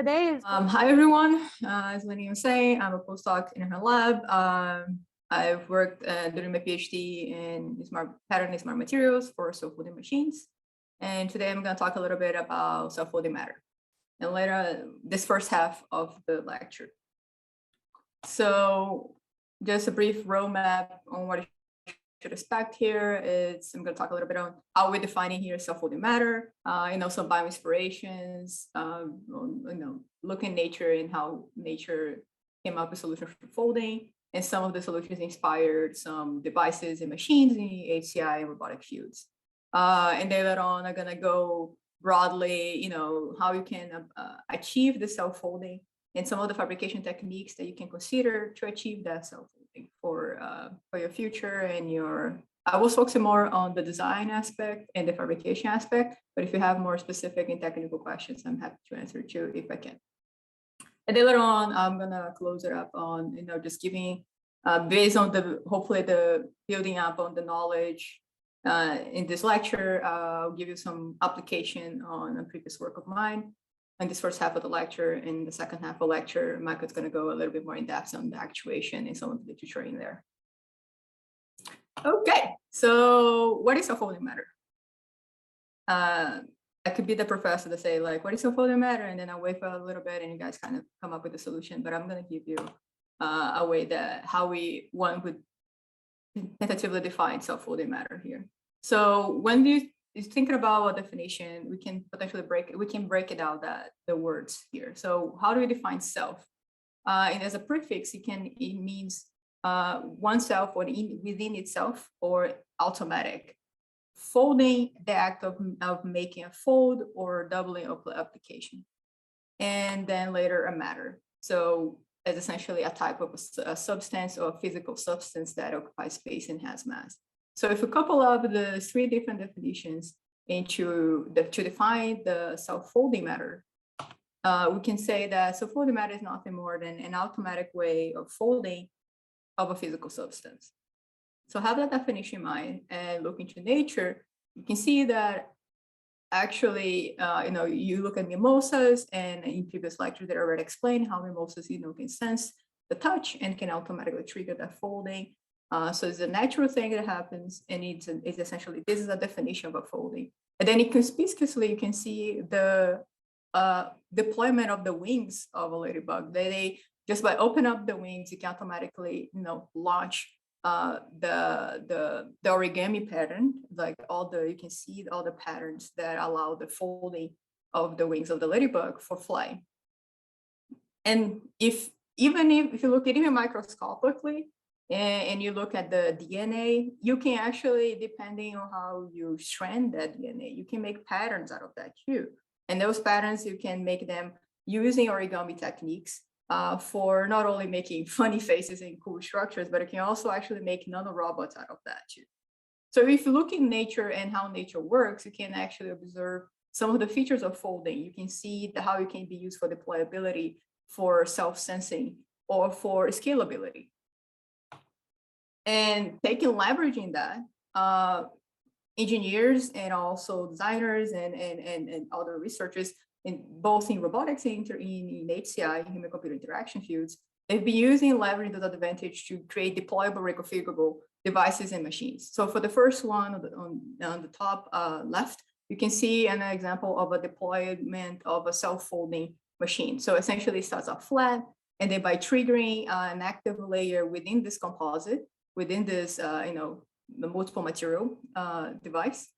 today is... Hi, everyone. As Lenny was saying, I'm a postdoc in her lab. I've worked during my PhD in pattern and smart materials for self-folding machines. And today I'm going to talk a little bit about self-folding matter. And later, this first half of the lecture. So just a brief roadmap on what you should expect here is I'm going to talk a little bit on how we're defining here self-folding matter, some bio-inspirations, look in nature and how nature came up with solutions for folding. And some of the solutions inspired some devices and machines in HCII and robotic fields. And then later on, I'm going to go broadly, how you can achieve the self-folding and some of the fabrication techniques that you can consider to achieve that self-folding for your future and your. I was focusing more on the design aspect and the fabrication aspect, but if you have more specific and technical questions, I'm happy to answer too if I can. And then later on, I'm gonna close it up on just giving based on hopefully the building up on the knowledge in this lecture. I'll give you some application on a previous work of mine. In this first half of the lecture. In the second half of the lecture, Michael's going to go a little bit more in depth on the actuation and some of the literature in there. Okay, so what is self-folding matter? I could be the professor to say like, what is self-folding matter? And then I'll wait for a little bit and you guys kind of come up with a solution, but I'm going to give you a way that how one would tentatively define self-folding matter here. So when you're thinking about a definition, we can potentially break it out the words here. So how do we define self? And as a prefix, it means oneself or within itself or automatic. Folding, the act of making a fold or doubling of the application. And then later a matter. So as essentially a type of a substance or a physical substance that occupies space and has mass. So if we couple up the three different definitions to define the self-folding matter, we can say that self-folding matter is nothing more than an automatic way of folding of a physical substance. So have that definition in mind and look into nature. You can see that actually, you look at mimosas, and in previous lectures that I already explained how mimosas, can sense the touch and can automatically trigger that folding. So it's a natural thing that happens, and it's essentially, this is a definition of a folding. And then conspicuously, you can see the deployment of the wings of a ladybug. They just by opening up the wings, you can automatically, launch the origami pattern, like you can see all the patterns that allow the folding of the wings of the ladybug for flying. And even if you look at it even microscopically, and you look at the DNA, you can actually, depending on how you strand that DNA, you can make patterns out of that too. And those patterns, you can make them using origami techniques for not only making funny faces and cool structures, but it can also actually make nanorobots out of that too. So if you look in nature and how nature works, you can actually observe some of the features of folding. You can see how it can be used for deployability, for self-sensing, or for scalability. And leveraging that, engineers and also designers and other researchers, both in robotics and in HCI, human computer interaction fields, they've been leveraging that advantage to create deployable, reconfigurable devices and machines. So for the first one on the top left, you can see an example of a deployment of a self-folding machine. So essentially it starts off flat, and then by triggering an active layer within this composite, within this, the multiple material device,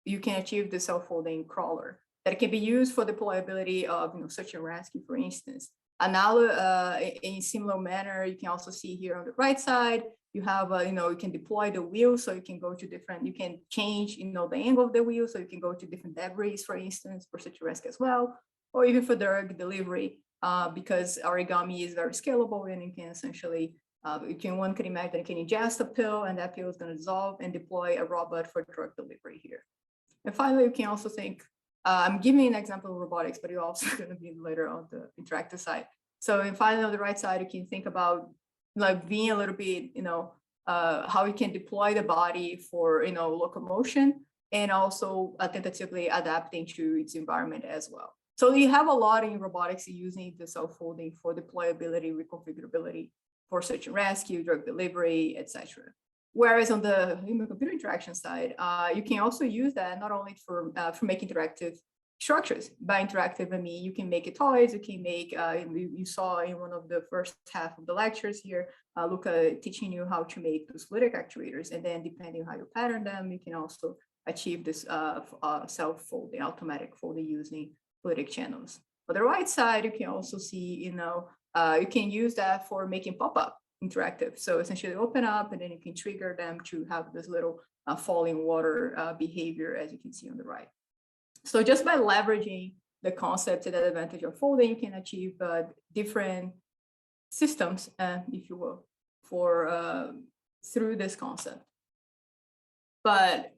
you can achieve the self-folding crawler that can be used for deployability of, search and rescue, for instance. And now, in a similar manner, you can also see here on the right side, you have, you can deploy the wheel, so you can go to different, you can change, the angle of the wheel, so you can go to different debris, for instance, for search and rescue as well, or even for drug delivery, because origami is very scalable, and you can essentially, one can imagine you can ingest a pill, and that pill is going to dissolve and deploy a robot for drug delivery here. And finally, you can also think, I'm giving an example of robotics, but you're also going to be later on the interactive side. So, and finally, on the right side, you can think about like being a little bit, how you can deploy the body for, locomotion, and also tentatively adapting to its environment as well. So you have a lot in robotics using the self-folding for deployability, reconfigurability, for search and rescue, drug delivery, etc. Whereas on the human-computer interaction side, you can also use that not only for making interactive structures. By interactive, I mean you can make toys. You can make. You saw in one of the first half of the lectures here, Luca teaching you how to make those fluidic actuators, and then depending on how you pattern them, you can also achieve this self-folding, automatic folding using fluidic channels. On the right side, you can also see, you can use that for making pop-up interactive. So essentially open up and then you can trigger them to have this little falling water behavior, as you can see on the right. So just by leveraging the concept and the advantage of folding, you can achieve different systems, if you will, through this concept. But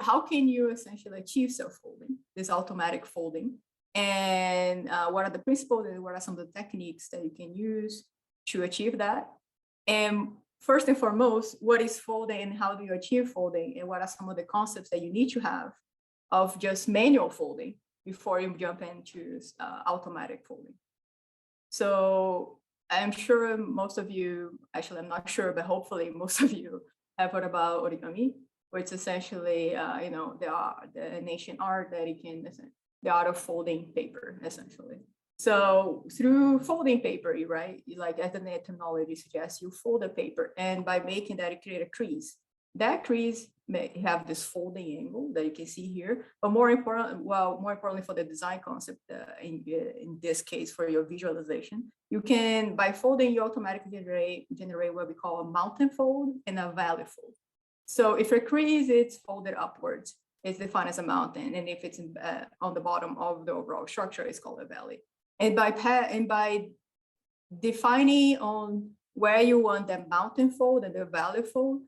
how can you essentially achieve self-folding, this automatic folding? And what are the principles and what are some of the techniques that you can use to achieve that? And first and foremost, what is folding and how do you achieve folding? And what are some of the concepts that you need to have of just manual folding before you jump into automatic folding? So I'm sure most of you, actually I'm not sure, but hopefully most of you have heard about origami, which essentially, the ancient art that you can, the art of folding paper, essentially. So through folding paper, right, like as the terminology suggests, you fold a paper, and by making that, you create a crease. That crease may have this folding angle that you can see here, but more importantly for the design concept, in this case for your visualization, you can, by folding, you automatically generate what we call a mountain fold and a valley fold. So if your crease is folded upwards, it's defined as a mountain, and if it's on the bottom of the overall structure, it's called a valley. And by defining on where you want the mountain fold and the valley fold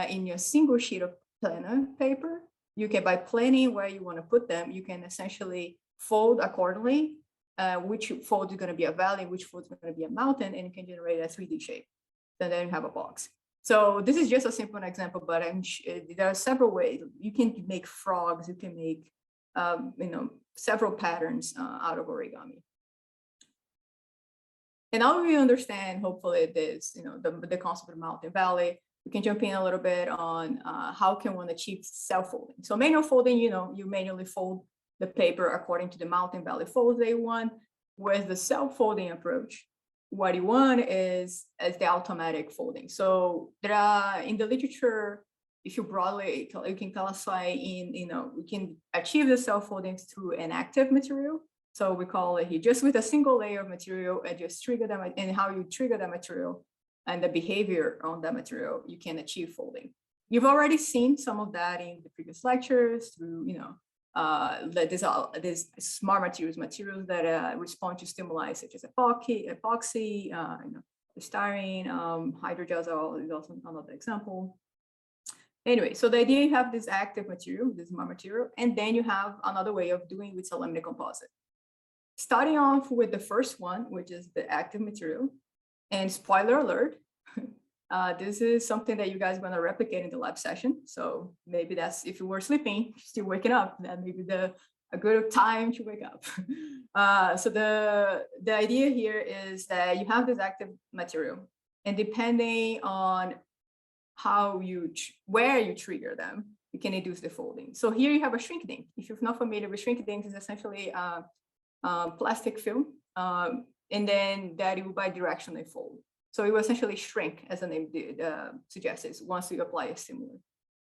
in your single sheet of planner paper, you can, by planning where you want to put them, you can essentially fold accordingly, which fold is going to be a valley, which fold is going to be a mountain, and you can generate a 3D shape. And then you have a box. So this is just a simple example, but there are several ways. You can make frogs, you can make several patterns out of origami. And now we understand, hopefully, this, the concept of mountain valley. We can jump in a little bit on how can one achieve self-folding. So manual folding, you manually fold the paper according to the mountain valley folds they want. With the self-folding approach, what you want is the automatic folding. So there are, in the literature, if you broadly, you can classify in, we can achieve the self-folding through an active material. So we call it here, just with a single layer of material and just trigger them, and how you trigger that material and the behavior on that material, you can achieve folding. You've already seen some of that in the previous lectures through, these smart materials that respond to stimuli such as epoxy, styrene, hydrogel is also another example. Anyway, so the idea, you have this active material, this smart material, and then you have another way of doing with a laminate composite. Starting off with the first one, which is the active material, and spoiler alert, this is something that you guys want to replicate in the lab session. So maybe that's, if you were sleeping, still waking up, that may be a good time to wake up. So the idea here is that you have this active material, and depending on where you trigger them, you can induce the folding. So here you have a shrink ink. If you're not familiar with shrink ink, it's essentially plastic film, and then that it will bidirectionally fold. So it will essentially shrink, as the name suggests, once you apply a stimulus.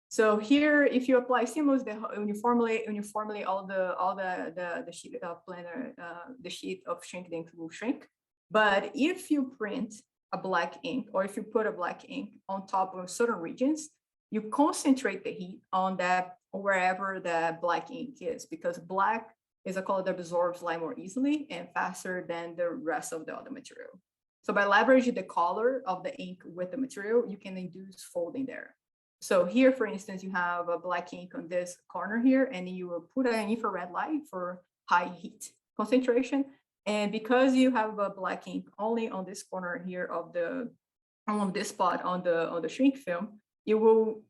So here, if you apply stimulus, uniformly all the sheet of planner, the sheet of shrink ink will shrink. But if you print a black ink, or if you put a black ink on top of certain regions, you concentrate the heat on that wherever the black ink is, because black is a color that absorbs light more easily and faster than the rest of the other material. So by leveraging the color of the ink with the material, you can induce folding there. So here, for instance, you have a black ink on this corner here, and you will put an infrared light for high heat concentration. And because you have a black ink only on this corner here on this spot on the shrink film, it will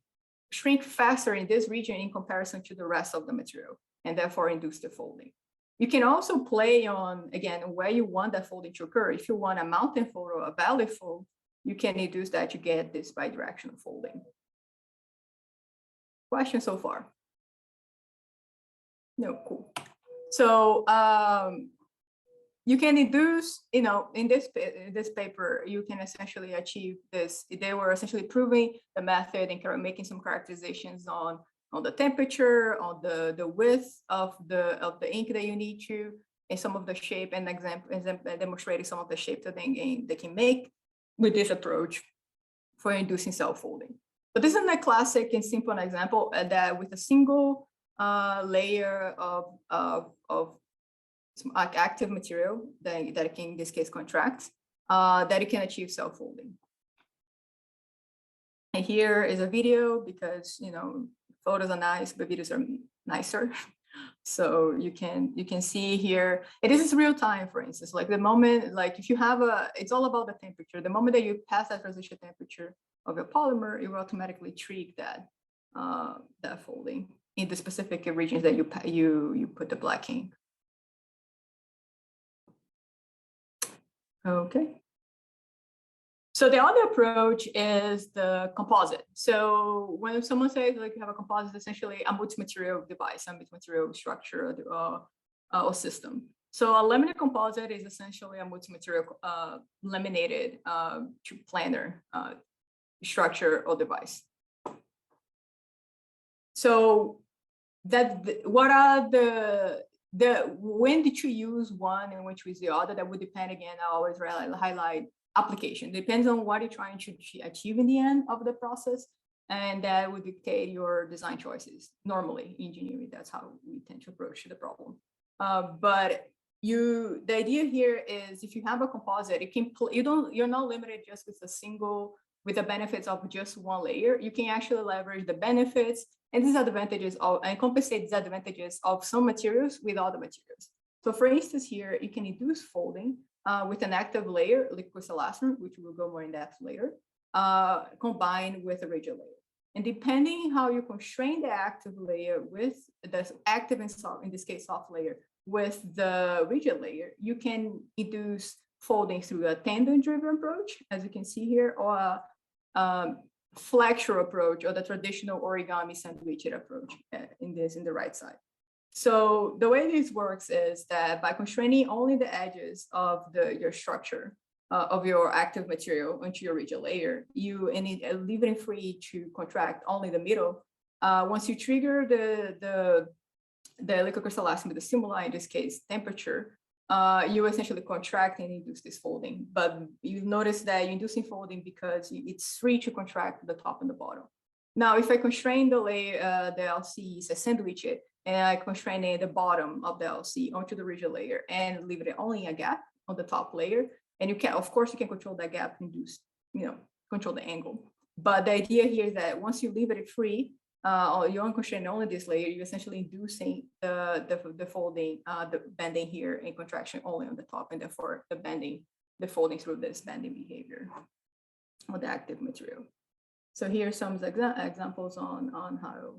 shrink faster in this region in comparison to the rest of the material, and therefore induce the folding. You can also play on, again, where you want that folding to occur. If you want a mountain fold or a valley fold, you can induce that to get this bidirectional folding. Question so far? No, cool. So you can induce, you know, in this paper, you can essentially achieve this. They were essentially proving the method and making some characterizations on the temperature, on the width of the ink that you need to, and some of the shape, and demonstrating some of the shape that they can make with this approach for inducing self-folding. But this is a classic and simple example that with a single layer of some active material that it can, in this case, contract, that it can achieve self-folding. And here is a video because, you know, photos are nice, but videos are nicer. So you can see here, and this is real time, for instance, like the moment, like if you have it's all about the temperature. The moment that you pass that transition temperature of your polymer, it will automatically trigger that folding in the specific regions that you put the black ink. Okay. So the other approach is the composite. So when someone says like you have a composite, essentially a multi-material device, a multi-material structure or system. So a laminate composite is essentially a multi-material laminated planar structure or device. So what are when did you use one and which was the other? That would depend, again, I always highlight application. Depends on what you're trying to achieve in the end of the process, and that would dictate your design choices. Normally, engineering, that's how we tend to approach the problem. But the idea here is if you have a composite, it can you're not limited just with the benefits of just one layer. You can actually leverage the benefits and disadvantages and compensate disadvantages of some materials with other materials. So for instance, here you can induce folding with an active layer, liquid elastomer, which we'll go more in depth later, combined with a rigid layer. And depending how you constrain the active layer with the active and soft, in this case, soft layer, with the rigid layer, you can induce folding through a tendon-driven approach, as you can see here, or a flexure approach, or the traditional origami sandwiched approach in the right side. So the way this works is that by constraining only the edges of your structure of your active material onto your rigid layer, leave it free to contract only the middle. Once you trigger the liquid crystal elastomer, the stimuli, in this case, temperature, you essentially contract and induce this folding. But you notice that you're inducing folding because it's free to contract the top and the bottom. Now, if I constrain the layer, the LC, so sandwich it, and I constrain the bottom of the LC onto the rigid layer and leave it only a gap on the top layer, and you can, of course, you can control that gap, induce, control the angle. But the idea here is that once you leave it free, you unconstrain only this layer, you're essentially inducing the folding, the bending here and contraction only on the top, and therefore the folding through this bending behavior of the active material. So here's some examples on how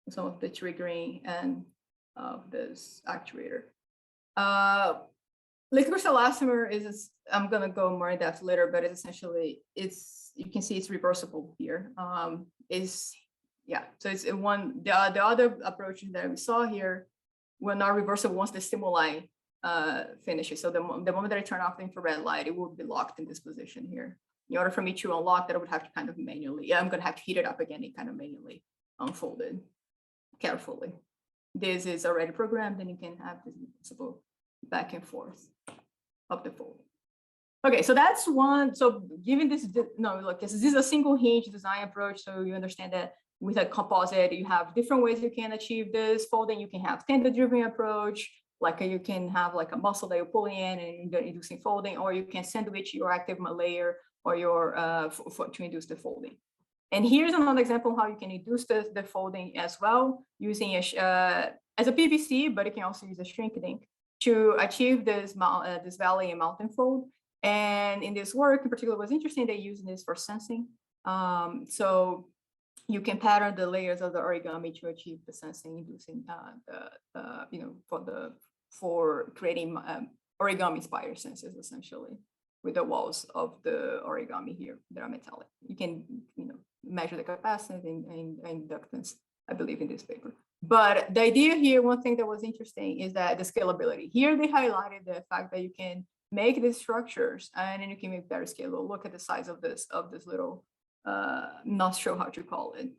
some of the triggering and of this actuator. Liquid crystal elastomer is, I'm gonna go more in depth later, but it's essentially, you can see it's reversible here. So it's the other approaches that we saw here were not reversible once the stimuli finishes. So the moment that I turn off the infrared light, it will be locked in this position here. In order for me to unlock that, I would have to kind of manually, I'm gonna have to heat it up again and kind of manually unfold it carefully. This is already programmed, and you can have this possible back and forth of the fold. Okay, so that's one. So given this, this is a single hinge design approach. So you understand that with a composite, you have different ways you can achieve this folding. You can have tendon-driven approach, like you can have like a muscle that you're pulling in and you're inducing folding, or you can sandwich your active layer or your to induce the folding. And here's another example how you can induce the folding as well, using as a PVC, but you can also use a shrink ink to achieve this valley and mountain fold. And in this work in particular, was interesting, they using this for sensing. So you can pattern the layers of the origami to achieve the sensing, inducing for the for creating origami spider senses, essentially, with the walls of the origami here that are metallic. You can, measure the capacitance and inductance, I believe, in this paper. But the idea here, one thing that was interesting is that the scalability. Here they highlighted the fact that you can make these structures and then you can make better scalable. Look at the size of this little, not sure how to call it,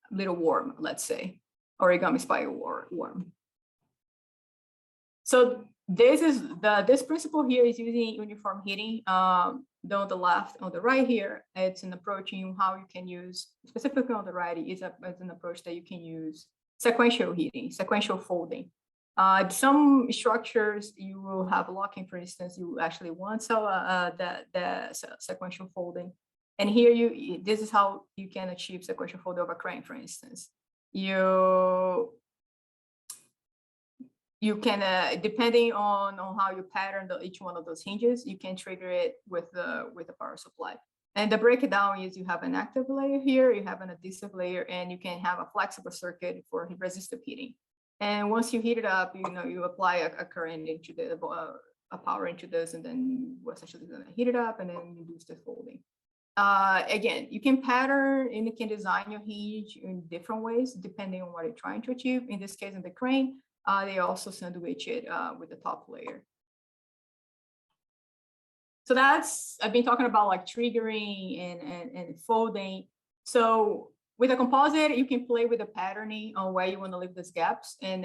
little worm, let's say, origami spider worm. So this principle here is using uniform heating. On the left, on the right here, it's an approach in how you can use, specifically on the right, is an approach that you can use sequential heating, sequential folding. Some structures you will have locking, for instance, you actually want the sequential folding. And here this is how you can achieve sequential folding of a crane, for instance. You can, depending on how you pattern each one of those hinges, you can trigger it with a power supply. And the breakdown is you have an active layer here, you have an adhesive layer, and you can have a flexible circuit for resistive heating. And once you heat it up, you apply a current into a power into this, and then you essentially going to heat it up, and then you do the folding. Again, you can pattern and you can design your hinge in different ways depending on what you're trying to achieve. In this case, in the crane, they also sandwich it with the top layer. So I've been talking about like triggering and folding. So with a composite, you can play with the patterning on where you want to leave these gaps. And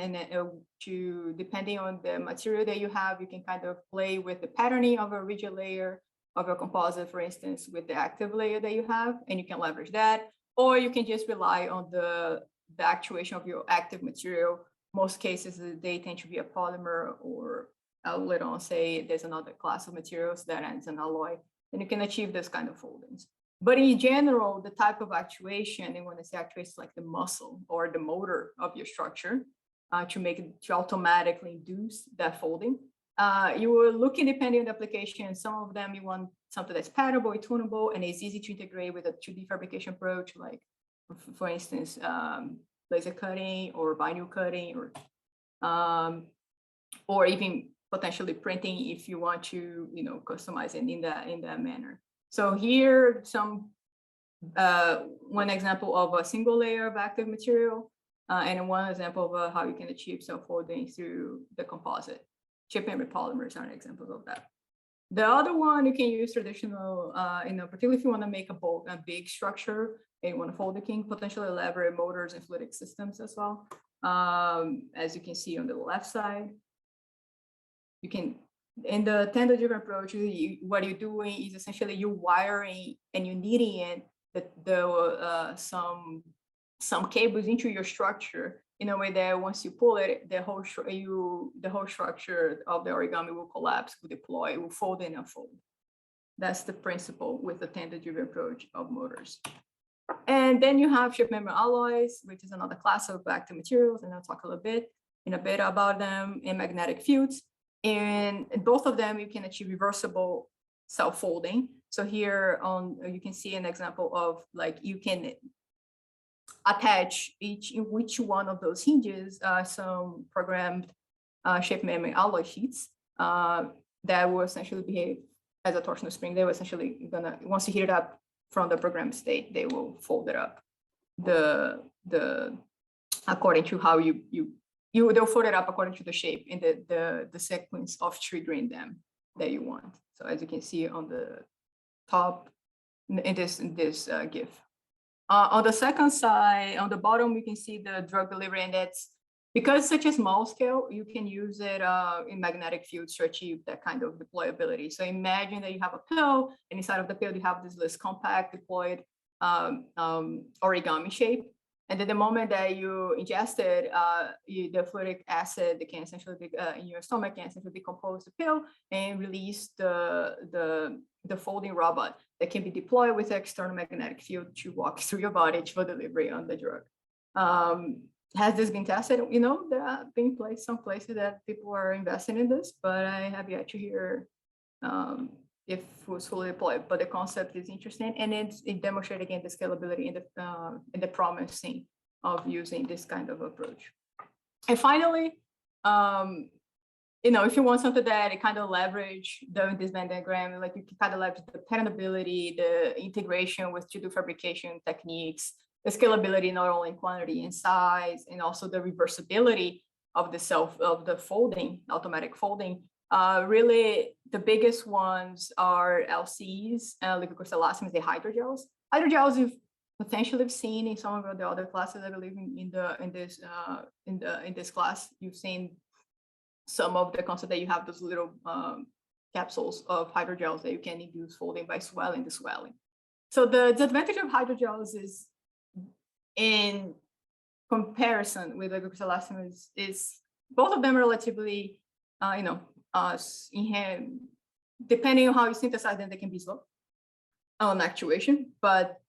depending on the material that you have, you can kind of play with the patterning of a rigid layer of a composite, for instance, with the active layer that you have, and you can leverage that. Or you can just rely on the actuation of your active material. Most cases, they tend to be a polymer, or I'll later on say there's another class of materials that ends an alloy, and you can achieve this kind of foldings. But in general, the type of actuation, and when I say actuation, it's like the muscle or the motor of your structure to automatically induce that folding. You were looking, depending on the application, some of them you want something that's patternable, tunable, and is easy to integrate with a 2D fabrication approach, like for instance, laser cutting or vinyl cutting, or even potentially printing if you want to, customize it in that manner. So here, one example of a single layer of active material, and one example of how you can achieve self-folding through the composite. Chip memory polymers are examples of that. The other one, you can use traditional, particularly if you want to make a big structure and you want to fold, you can potentially leverage motors and fluidic systems as well. As you can see on the left side, you can, in the tendon-driven approach, what you're doing is essentially you're wiring and you're kneading in some cables into your structure in a way that once you pull it, the whole structure of the origami will collapse, will deploy, will fold and unfold. That's the principle with the tendon-driven approach of motors. And then you have chip membrane alloys, which is another class of active materials, and I'll talk a little bit in a bit about them, and magnetic fields. And both of them, you can achieve reversible self-folding. So here you can see an example of like you can attach each one of those hinges some programmed shape memory alloy sheets that will essentially behave as a torsional spring. They will essentially once you heat it up from the programmed state, they will fold it up according to how they'll fold it up according to the shape and the sequence of triggering them that you want. So as you can see on the top in this GIF. On the second side, on the bottom, we can see the drug delivery, and that's because it's such a small scale, you can use it in magnetic fields to achieve that kind of deployability. So imagine that you have a pill, and inside of the pill, you have this less compact deployed origami shape. And then the moment that you ingest it, the fluoric acid that can essentially be in your stomach can essentially decompose the pill and release the folding robot that can be deployed with external magnetic field to walk through your body for delivery on the drug. Has this been tested? There have been some places that people are investing in this, but I have yet to hear if it was fully deployed. But the concept is interesting, and it demonstrates again the scalability and the promising of using this kind of approach. And finally, you know, if you want something that it kind of leverage this Venn diagram, like you can kind of leverage the patentability, the integration with 2D fabrication techniques, the scalability not only in quantity and size, and also the reversibility of the folding, automatic folding. Really, the biggest ones are LCs, liquid crystal elastomers, the hydrogels. Hydrogels you've potentially seen in some of the other classes, I believe, in this class. You've seen some of the concept that you have those little capsules of hydrogels that you can induce folding by swelling the swelling. So the advantage of hydrogels is, in comparison with liquid crystal elastomers, is both of them relatively, depending on how you synthesize them, they can be slow on actuation. But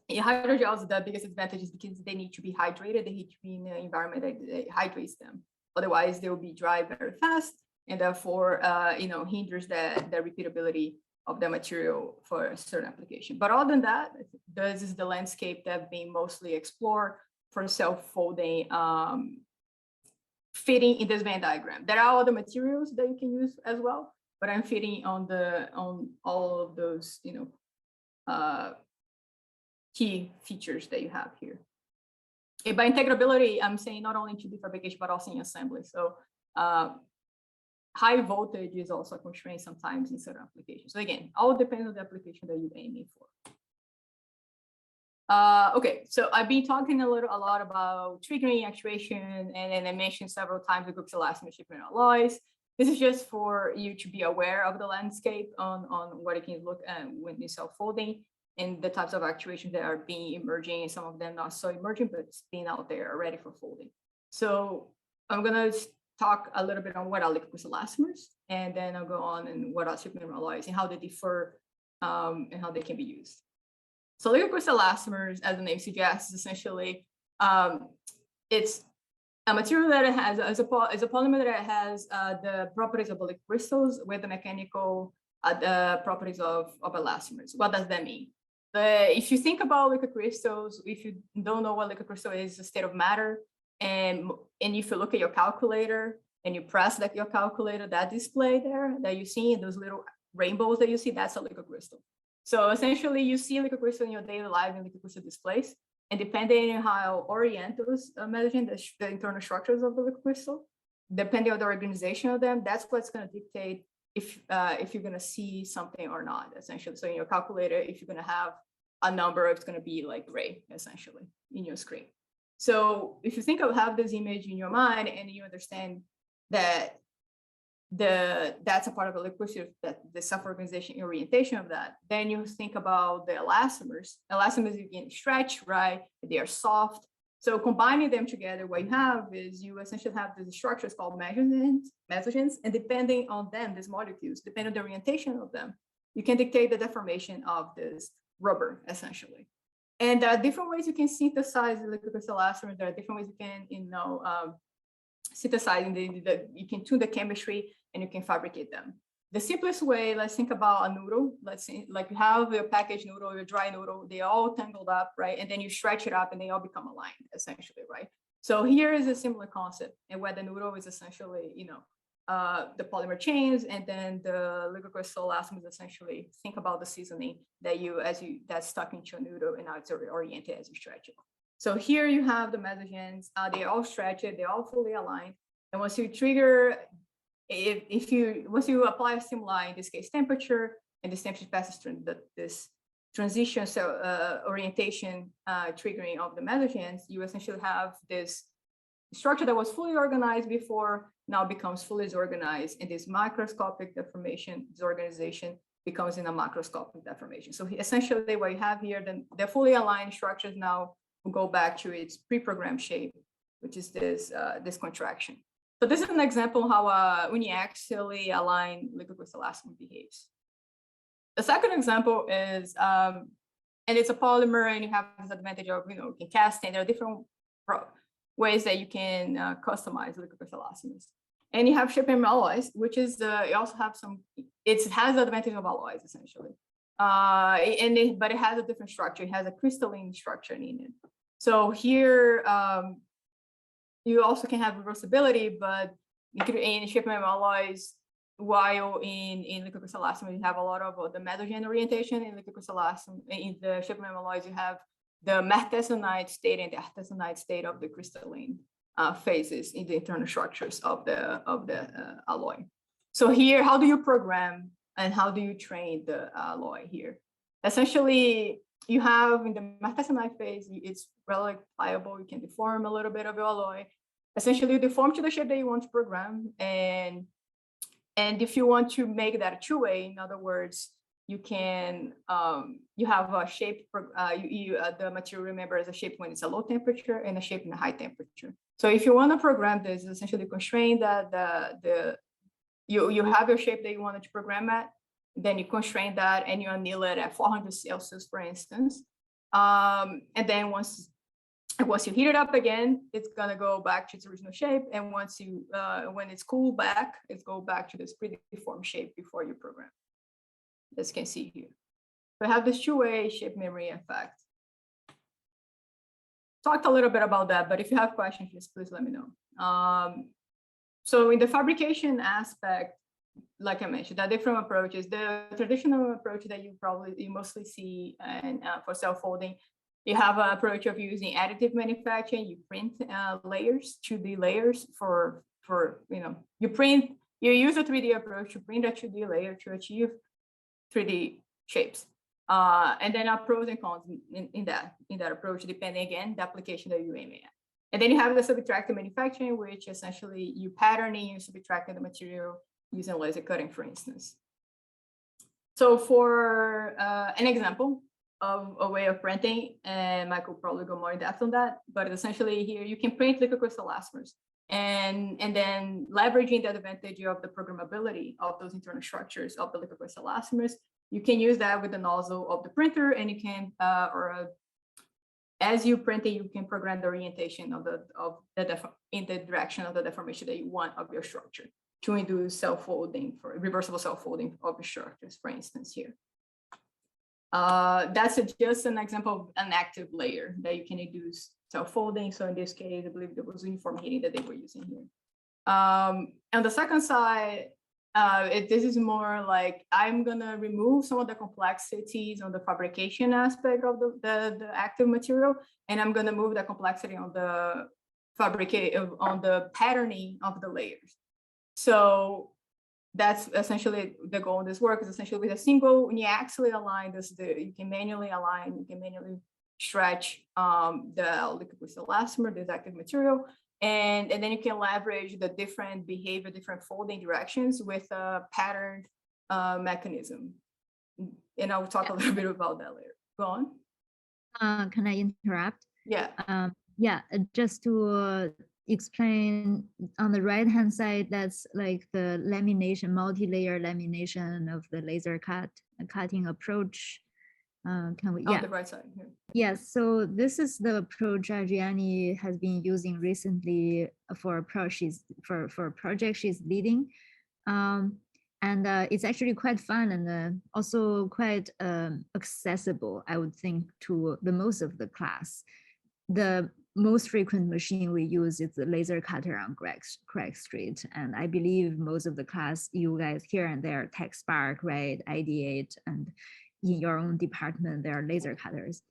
in hydrogels, the biggest advantage is because they need to be hydrated. They need to be in an environment that hydrates them. Otherwise, they will be dry very fast, and therefore, hinders the repeatability of the material for a certain application. But other than that, this is the landscape that being mostly explored for self-folding fitting in this Venn diagram. There are other materials that you can use as well, but I'm fitting on all of those, key features that you have here. And by integrability, I'm saying not only in 2D fabrication, but also in assembly. So high voltage is also a constraint sometimes in certain applications. So again, all depends on the application that you're aiming for. Okay, so I've been talking a lot about triggering actuation, and then I mentioned several times the groups elastomers shipping alloys. This is just for you to be aware of the landscape on what it can look at when you're self-folding, and the types of actuations that are being emerging, and some of them not so emerging, but it's being out there ready for folding. So I'm gonna talk a little bit on what are liquid crystal elastomers, and then I'll go on and what are shipping alloys and how they differ and how they can be used. So liquid crystal elastomers, as the name suggests, is essentially it's a material that it has is a polymer that has the properties of liquid crystals with the mechanical properties of elastomers. What does that mean? If you think about liquid crystals, if you don't know what liquid crystal is, a state of matter, and if you look at your calculator and you press your calculator, that display there that you see, those little rainbows that you see, that's a liquid crystal. So essentially, you see liquid crystal in your daily life in liquid crystal displays, and depending on how oriented those imagine the internal structures of the liquid crystal, depending on the organization of them, that's what's going to dictate if you're going to see something or not, essentially. So in your calculator, if you're going to have a number, it's going to be like gray, essentially, in your screen. So if you have this image in your mind and you understand that that's a part of a liquid crystal, that the self-organization orientation of that, then you think about the elastomers. Elastomers, you can stretch, right? They are soft. So combining them together, what you have is you essentially have these structures called mesogens, and depending on them, these molecules, depending on the orientation of them, you can dictate the deformation of this rubber, essentially. And there are different ways you can synthesize the liquid crystal elastomers. There are different ways you can, synthesize. You can tune the chemistry and you can fabricate them. The simplest way, let's think about a noodle. Let's say, like you have your packaged noodle, your dry noodle, they all tangled up, right? And then you stretch it up and they all become aligned, essentially, right? So here is a similar concept, and where the noodle is essentially, the polymer chains, and then the liquid crystal elastomers essentially think about the seasoning that's stuck into a noodle, and now it's oriented as you stretch it. So here you have the mesogens, they all stretch it, they're all fully aligned. And once you trigger, once you apply a stimuli, in this case temperature, and this temperature passes through this transition, so orientation triggering of the mesogens, you essentially have this structure that was fully organized before, now becomes fully disorganized, and this microscopic deformation, disorganization becomes in a macroscopic deformation. So essentially what you have here, the fully aligned structures now will go back to its pre-programmed shape, which is this contraction. So this is an example of how uniaxially aligned liquid crystal elastomer behaves. The second example is, and it's a polymer, and you have this advantage of, you can cast, and there are different ways that you can customize liquid crystal elastomers. And you have shipping alloys, which is, you also have it has the advantage of alloys, essentially. But it has a different structure. It has a crystalline structure in it. So here, you also can have reversibility, but in shape memory alloys, while in liquid crystal elastomer you have a lot of the metal chain orientation. In liquid crystal elastomer, in the shape memory alloys, you have the martensonite state and the artesonite state of the crystalline phases in the internal structures of the alloy. So here, how do you program and how do you train the alloy here? Essentially, you have in the martensonite phase, it's relatively pliable. You can deform a little bit of your alloy. Essentially, you deform to the shape that you want to program, and if you want to make that a two-way, in other words, you can you have a shape. The material, remember, is a shape when it's a low temperature and a shape in a high temperature. So if you want to program this, essentially constrain that you have your shape that you wanted to program at, then you constrain that and you anneal it at 400 Celsius, for instance. And then once you heat it up again, it's gonna go back to its original shape. And once you when it's cooled back, it's go back to this predeformed shape before you program. As you can see here. We have this two-way shape memory effect. Talked a little bit about that, but if you have questions, just please let me know. So in the fabrication aspect, like I mentioned, there are different approaches. The traditional approach that you mostly see and for self-folding, you have an approach of using additive manufacturing. You print layers, 2D layers for you use a 3D approach to print a 2D layer to achieve 3D shapes. And then pros and cons in that approach, depending again the application that you're aiming at. And then you have the subtractive manufacturing, which essentially you patterning, you subtracting the material using laser cutting, for instance. So for an example of a way of printing, and Michael will probably go more in depth on that, but essentially here you can print liquid crystal elastomers, and then leveraging the advantage of the programmability of those internal structures of the liquid crystal elastomers, you can use that with the nozzle of the printer, and you can as you print it, you can program the orientation in the direction of the deformation that you want of your structure to induce self-folding, for reversible self-folding of your structures, for instance, here. That's just an example of an active layer that you can induce self-folding. So in this case, I believe there was uniform heating that they were using here. On the second side, this is more like I'm gonna remove some of the complexities on the fabrication aspect of the active material, and I'm gonna move the complexity on the patterning of the layers. So that's essentially the goal of this work, is essentially with a single, when you actually align this, you can manually align, you can manually stretch the liquid crystal elastomer, this active material, and then you can leverage the different behavior, different folding directions with a patterned mechanism. And I'll talk a little bit about that later. Go on. Can I interrupt? Yeah. Yeah, just to explain, on the right-hand side, that's like the lamination, multi-layer lamination of the laser cutting approach. Can we? On the right side here. Yes, so this is the approach Adriani has been using recently for a project she's leading. And it's actually quite fun and also quite accessible, I would think, to the most of the class. The most frequent machine we use is the laser cutter on Craig Street. And I believe most of the class, you guys here and there, TechSpark, right, ID8, and in your own department, there are laser cutters.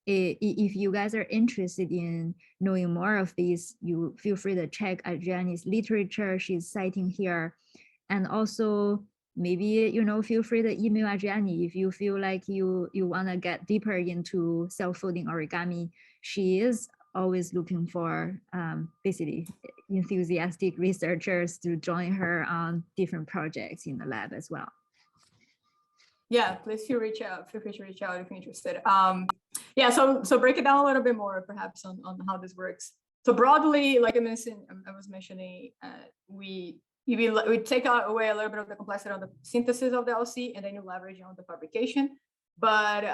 If you guys are interested in knowing more of these, you feel free to check Adriani's literature she's citing here. And also maybe, feel free to email Adriani if you feel like you want to get deeper into self-folding origami. She is always looking for basically enthusiastic researchers to join her on different projects in the lab as well. Yeah, please feel free to reach out if you're interested. Yeah, so break it down a little bit more, perhaps, on how this works. So broadly, like I was mentioning, we take away a little bit of the complexity of the synthesis of the LC, and then you leverage on the fabrication. But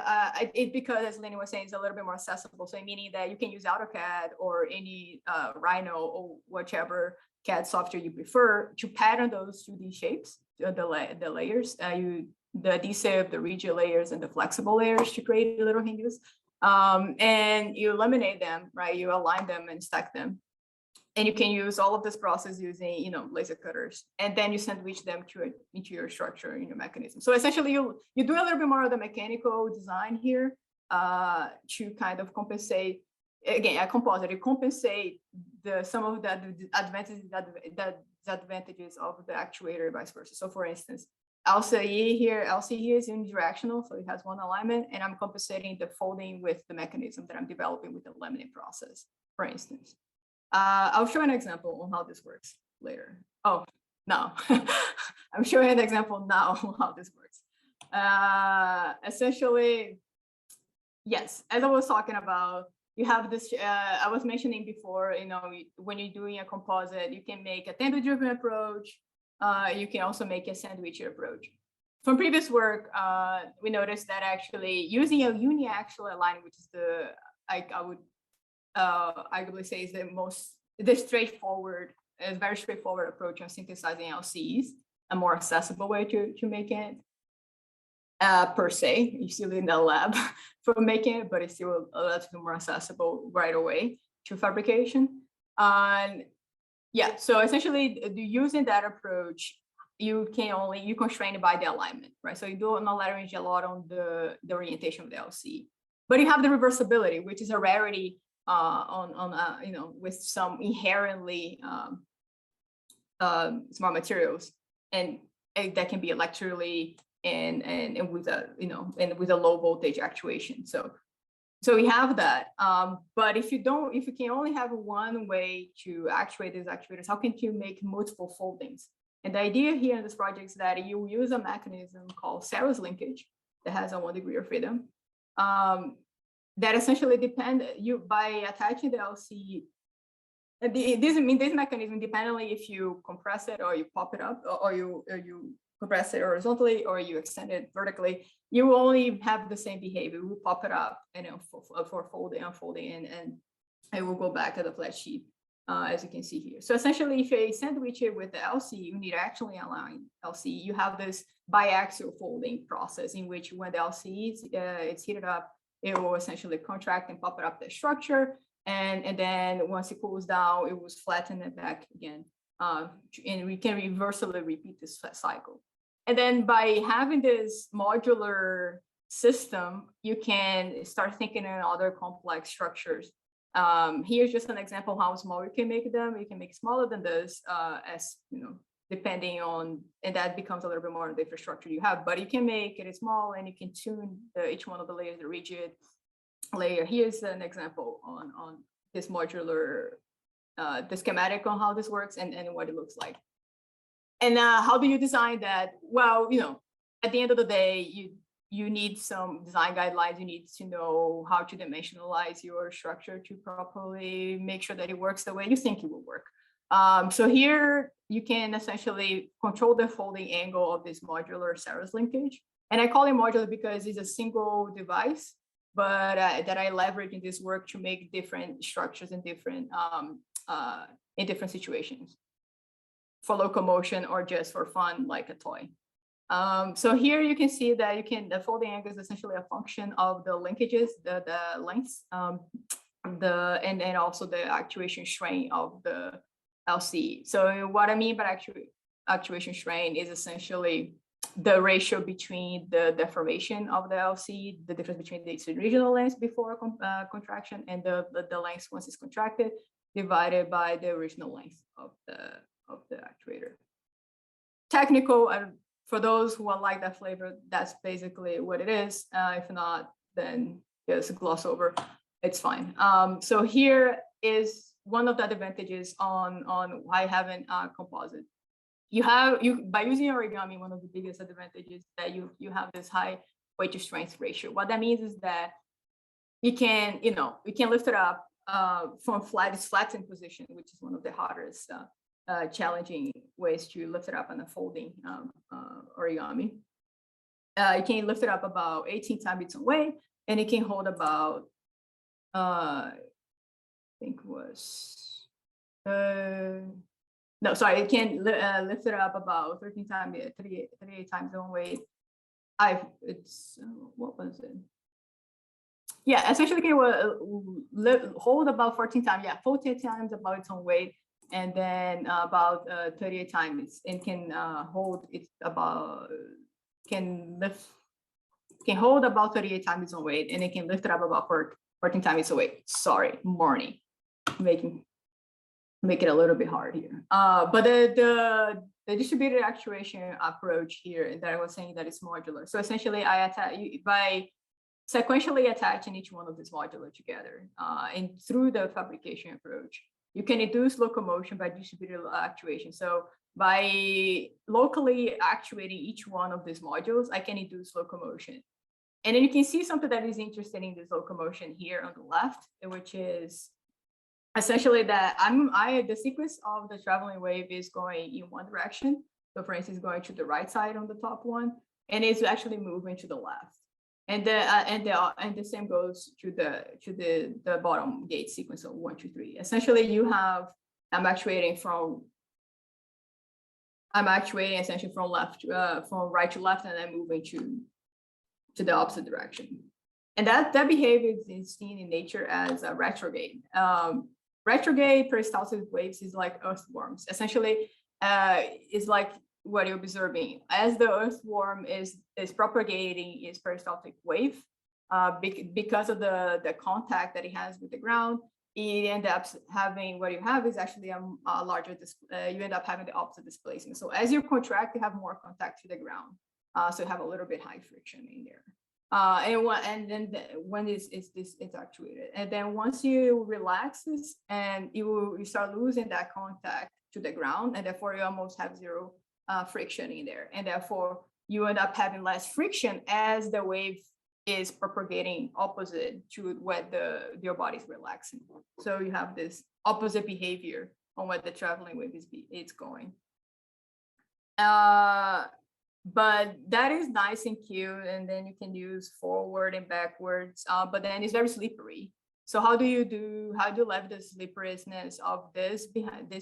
because, as Lenny was saying, it's a little bit more accessible. So meaning that you can use AutoCAD or any Rhino or whichever CAD software you prefer to pattern those 2D shapes, the layers. The adhesive, the rigid layers, and the flexible layers to create little hinges. And you laminate them, right? You align them and stack them. And you can use all of this process using, you know, laser cutters, and then you sandwich them into your structure in your mechanism. So essentially, you do a little bit more of the mechanical design here to kind of compensate. Again, a composite, you compensate some of the disadvantages of the actuator, vice versa. So for instance, LCE here is unidirectional, so it has one alignment, and I'm compensating the folding with the mechanism that I'm developing with the laminate process, for instance. I'll show an example on how this works later. Oh, no, I'm showing an example now on how this works. Essentially, yes, as I was talking about, you have this, I was mentioning before, you know, when you're doing a composite, you can make a tendon-driven approach. You can also make a sandwich approach. From previous work, we noticed that actually using a uniaxial align, which is I would arguably say is the straightforward, a very straightforward approach on synthesizing LCEs, a more accessible way to make it. Per se, you still in the lab for making it, but it's still a lot more accessible right away to fabrication. Yeah, so essentially using that approach, you constrain it by the alignment, right? So you do not leverage a lot on the orientation of the LC, but you have the reversibility, which is a rarity you know, with some inherently smart materials, and that can be electrically and with a, you know, and with a low voltage actuation. So we have that. But if you can only have one way to actuate these actuators, how can you make multiple foldings? And the idea here in this project is that you use a mechanism called Serra's linkage that has a 1 degree of freedom. That essentially by attaching the LC. This mechanism, independently if you compress it or you pop it up, or you compress it horizontally or you extend it vertically, you only have the same behavior. We pop it up and for folding, unfolding, and it will go back to the flat sheet, as you can see here. So essentially, if you sandwich it with the LC, you need to actually align LC. You have this biaxial folding process in which when the LC it's heated up, it will essentially contract and pop it up the structure. And then once it cools down, it will flatten it back again. And we can reversibly repeat this cycle. And then by having this modular system, you can start thinking in other complex structures. Here's just an example of how small you can make them. You can make smaller than this, as you know, depending on, and that becomes a little bit more of the infrastructure you have. But you can make it small, and you can tune each one of the layers, the rigid layer. Here's an example on this modular, the schematic on how this works and what it looks like. And how do you design that? Well, you know, at the end of the day, you need some design guidelines. You need to know how to dimensionalize your structure to properly make sure that it works the way you think it will work. So here you can essentially control the folding angle of this modular Serra's linkage. And I call it modular because it's a single device, but that I leverage in this work to make different structures in different situations, for locomotion or just for fun, like a toy. So here you can see that the folding angle is essentially a function of the linkages, the lengths, and then also the actuation strain of the LC. So what I mean by actuation strain is essentially the ratio between the deformation of the LC, the difference between the original length before contraction and the length once it's contracted, divided by the original length of the actuator. Technical, for those who like that flavor, that's basically what it is. If not, then just gloss over, it's fine. So here is one of the advantages on why having a composite. By using origami, one of the biggest advantages that you have this high weight to strength ratio. What that means is that you can lift it up from flattened position, which is one of the hardest challenging ways to lift it up on a folding origami. You can lift it up about 18 times its own weight, and it can hold about I think was no, sorry, it can lift it up about 38 times its own weight. What was it? Yeah, essentially it can hold about 14 times. Yeah, 14 times about its own weight and then about 38 times, and can hold it about, can hold about 38 times its own weight, and it can lift it up about 14 times its own weight. Sorry, morning, make it a little bit hard here. But the distributed actuation approach here that I was saying that it's modular. So essentially, I attach by sequentially attaching each one of these modular together, and through the fabrication approach, you can induce locomotion by distributed actuation. So by locally actuating each one of these modules, I can induce locomotion. And then you can see something that is interesting in this locomotion here on the left, which is essentially that the sequence of the traveling wave is going in one direction. So for instance, going to the right side on the top one, and it's actually moving to the left. And the same goes to the bottom gate sequence of 1, 2, 3. Essentially, you have I'm actuating essentially from right to left, and then moving to the opposite direction. And that behavior is seen in nature as a retrograde. Retrograde peristaltic waves is like earthworms. Essentially, is like what you're observing as the earthworm is propagating its peristaltic wave, because of the contact that it has with the ground. It ends up having, what you have is actually a larger, you end up having the opposite displacement. So as you contract, you have more contact to the ground. So you have a little bit high friction in there. And then when it's actuated, and then once you relax this, and you start losing that contact to the ground, and therefore you almost have zero friction in there, and therefore you end up having less friction as the wave is propagating opposite to what your body is relaxing. So you have this opposite behavior on what the traveling wave is going. But that is nice and cute, and then you can use forward and backwards, but then it's very slippery. So how do you leverage the slipperyness of this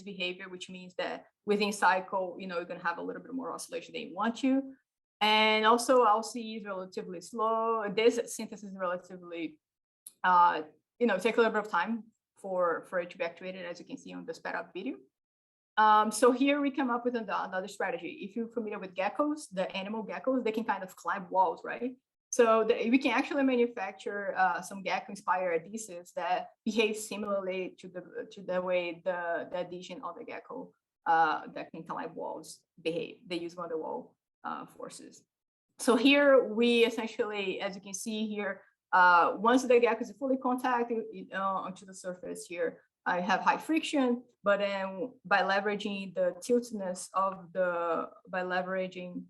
behavior, which means that within cycle, you're going to have a little bit more oscillation than you want to. And also LC is relatively slow. This synthesis is relatively, take a little bit of time for it to be activated, as you can see on the sped up video. So here we come up with another strategy. If you're familiar with geckos, the animal geckos, they can kind of climb walls, right? So we can actually manufacture some gecko-inspired adhesives that behave similarly to the way the adhesion of the gecko that can climb walls behave. They use van der Waals forces. So here we essentially, as you can see here, once the gecko is fully contacted onto the surface here, I have high friction, but then by leveraging the tiltness by leveraging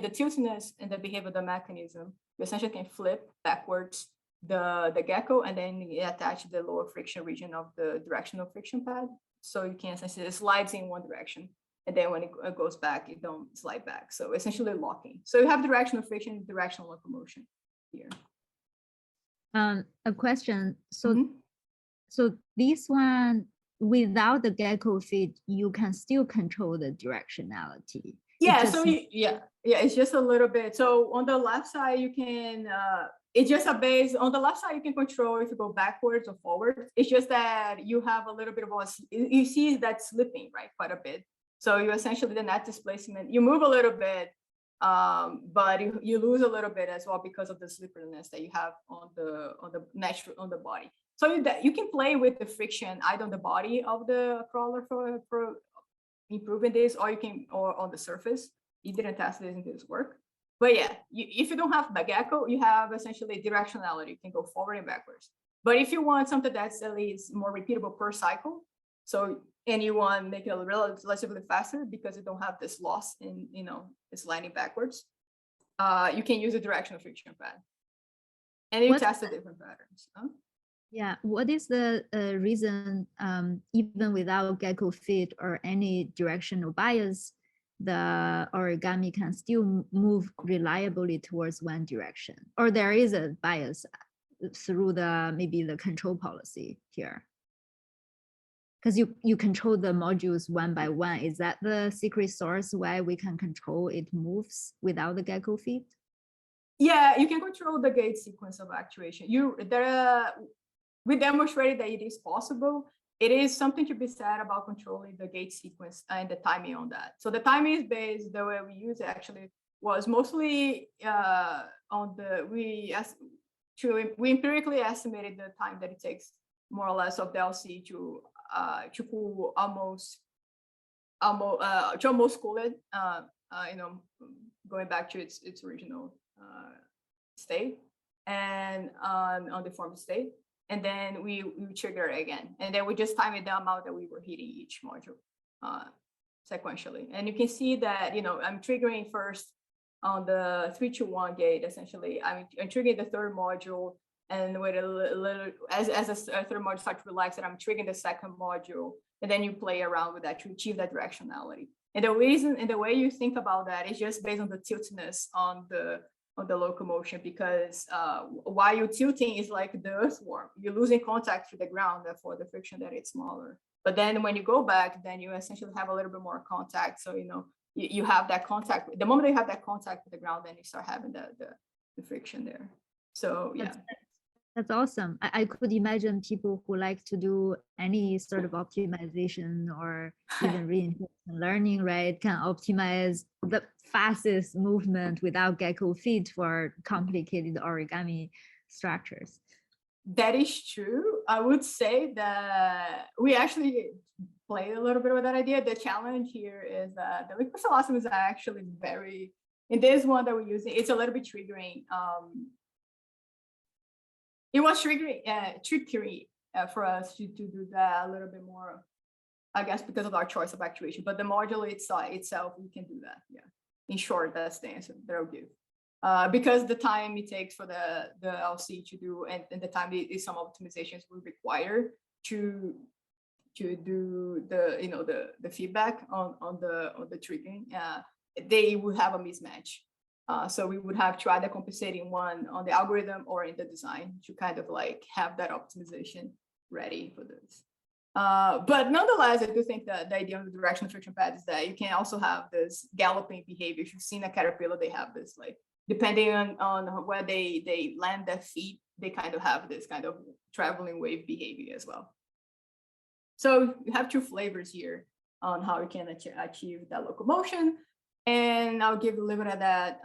the tiltness and the behavior of the mechanism, you essentially can flip backwards the gecko, and then you attach the lower friction region of the directional friction pad. So you can essentially, it slides in one direction, and then when it goes back, it don't slide back. So essentially locking. So you have directional friction, directional locomotion here. A question. So this one, without the gecko feet, you can still control the directionality. Yeah, it's just a little bit. So on the left side, you can, it's just a base. On the left side, you can control if you go backwards or forward. It's just that you have a little bit of you see that slipping, right, quite a bit. So you essentially, the net displacement, you move a little bit, but you lose a little bit as well because of the slipperiness that you have on the body. So you can play with the friction either on the body of the crawler for improving this, or on the surface. You didn't test this in this work, but yeah, if you don't have the gecko, you have essentially directionality. You can go forward and backwards. But if you want something that's at least more repeatable per cycle, and you want to make it relatively faster because you don't have this loss in it's sliding backwards, you can use a directional friction pad, and you test the different patterns. Yeah, what is the reason, even without gecko feet or any directional bias, the origami can still move reliably towards one direction? Or there is a bias through maybe the control policy here? Because you control the modules one by one. Is that the secret source why we can control it moves without the gecko feet? Yeah, you can control the gate sequence of actuation. We demonstrated that it is possible, it is something to be said about controlling the gate sequence and the timing on that. So the timing is based, the way we use it actually was mostly on the, we empirically estimated the time that it takes more or less of the LC to cool almost cool it, you know, going back to its original state and on the form state. And then we trigger it again. And then we just time it the amount that we were heating each module sequentially. And you can see that, you know, I'm triggering first on the 3 to 1 gate, essentially. I'm triggering the third module, and with a little, as a third module starts to relax, and I'm triggering the second module, and then you play around with that to achieve that directionality. And the reason and the way you think about that is just based on the tiltness on the locomotion, because while you're tilting is like the earthworm, you're losing contact to the ground, therefore the friction that it's smaller. But then when you go back, then you essentially have a little bit more contact. So, you know, you have that contact. The moment you have that contact with the ground, then you start having the friction there. So yeah. That's awesome. I could imagine people who like to do any sort of optimization or even reinforcement learning, right, can optimize the fastest movement without gecko feet for complicated origami structures. That is true. I would say that we actually played a little bit with that idea. The challenge here is that the liquid Elastomers are actually very, in this one that we're using, it's a little bit triggering. It was trickery for us to do that a little bit more, I guess, because of our choice of actuation. But the module itself, we can do that. Yeah. In short, that's the answer that I'll give. Because the time it takes for the LC to do, and the time is some optimizations we require to do the, you know, the feedback on the triggering, they would have a mismatch. So we would have to either compensating one on the algorithm or in the design to kind of like have that optimization ready for this. But nonetheless, I do think that the idea of the directional friction pad is that you can also have this galloping behavior. If you've seen a caterpillar, they have this, like, depending on where they land their feet, they kind of have this kind of traveling wave behavior as well. So you have two flavors here on how you can achieve that locomotion. And I'll leave it at that.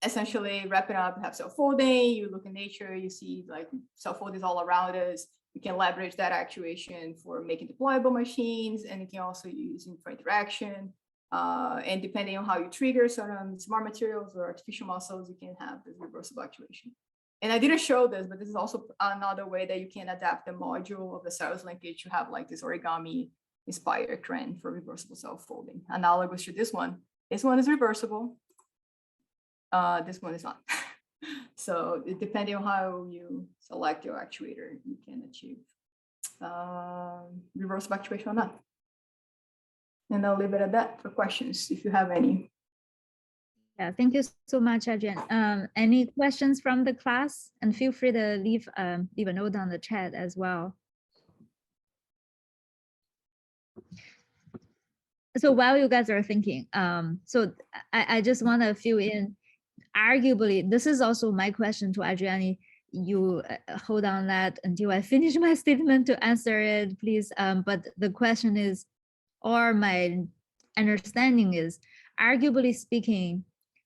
Essentially, wrapping up, have self-folding. You look in nature, you see like self-fold is all around us. You can leverage that actuation for making deployable machines, and you can also use it for interaction. And depending on how you trigger certain smart materials or artificial muscles, you can have this reversible actuation. And I didn't show this, but this is also another way that you can adapt the module of the cellulose linkage to have like this origami inspired trend for reversible self-folding, analogous to this one. This one is reversible. This one is not. So depending on how you select your actuator, you can achieve reversible actuation or not. And I'll leave it at that for questions if you have any. Yeah, thank you so much, Adrian. Any questions from the class? And feel free to leave a note on the chat as well. So while you guys are thinking, so I just want to fill in, arguably, this is also my question to Adriani. You hold on that until I finish my statement to answer it, please. But the question is, or my understanding is, arguably speaking,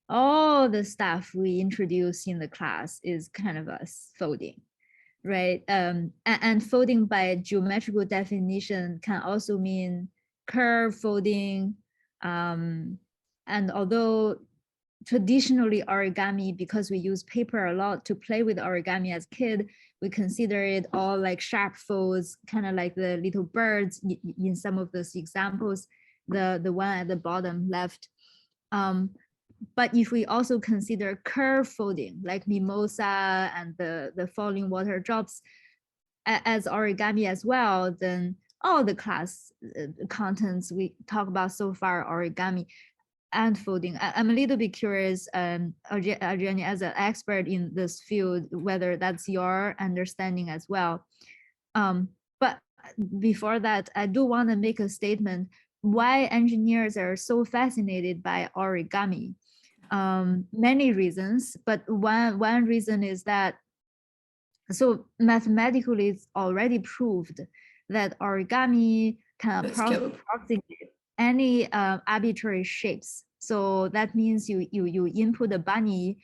all the stuff we introduce in the class is kind of a folding, right? And folding by geometrical definition can also mean curve folding. And although traditionally origami, because we use paper a lot to play with origami as kid, we consider it all like sharp folds, kind of like the little birds in some of those examples, the one at the bottom left. But if we also consider curve folding, like mimosa and the falling water drops as origami as well, then all the class contents we talk about so far, origami and folding. I'm a little bit curious, Adriani, as an expert in this field, whether that's your understanding as well. But before that, I do want to make a statement why engineers are so fascinated by origami. Many reasons, but one reason is that, so mathematically it's already proved that origami can That's scalable. approximate any arbitrary shapes. So that means you input a bunny,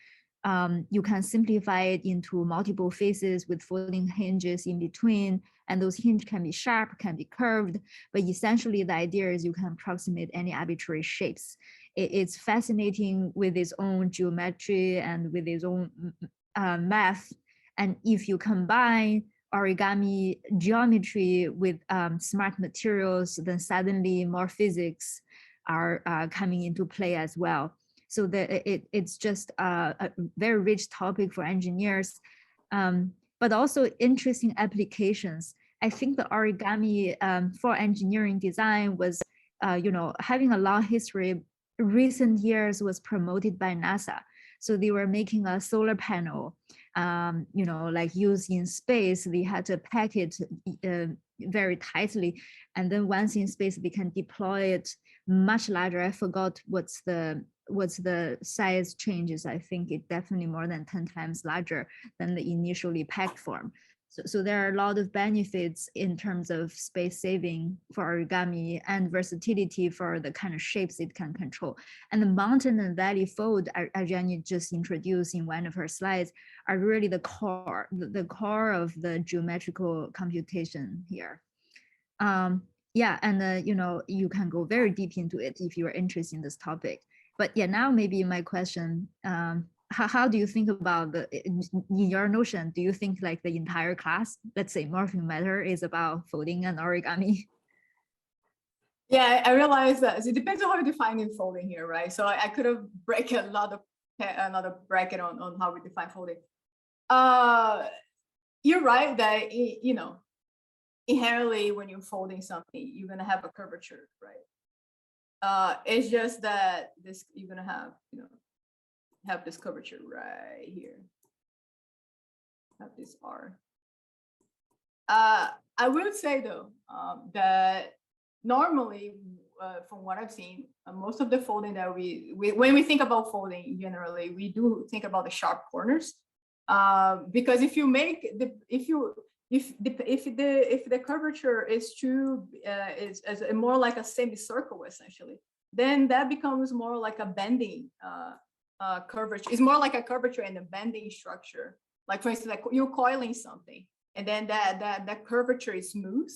you can simplify it into multiple faces with folding hinges in between, and those hinges can be sharp, can be curved, but essentially the idea is you can approximate any arbitrary shapes. It's fascinating with its own geometry and with its own math. And if you combine origami geometry with smart materials, then suddenly more physics are coming into play as well. So it's just a very rich topic for engineers, but also interesting applications. I think the origami for engineering design was, having a long history. Recent years was promoted by NASA. So they were making a solar panel, like used in space. They had to pack it very tightly, and then once in space, they can deploy it much larger. I forgot what's the size changes. I think it definitely more than 10 times larger than the initially packed form. So there are a lot of benefits in terms of space saving for origami and versatility for the kind of shapes it can control. And the mountain and valley fold Adriani just introduced in one of her slides are really the core of the geometrical computation here. Yeah, and you can go very deep into it if you are interested in this topic. But yeah, now maybe my question, how do you think about in your notion, do you think like the entire class, let's say morphing matter, is about folding and origami? Yeah, I realize that it depends on how you define folding here, right? So I could have break another bracket on how we define folding. You're right that inherently when you're folding something, you're gonna have a curvature, right? It's just that you're gonna have this curvature right here. Have this R. I would say though that normally, from what I've seen, most of the folding that when we think about folding, generally we do think about the sharp corners, because if you make if the curvature is too is more like a semicircle essentially, then that becomes more like a bending curvature. It's more like a curvature and a bending structure. Like for instance, like you're coiling something, and then that curvature is smooth.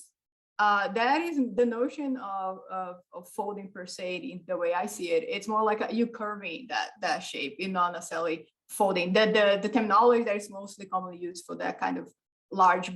That is the notion of folding per se. In the way I see it, it's more like you curving that shape, and not necessarily folding. The terminology that is mostly commonly used for that kind of large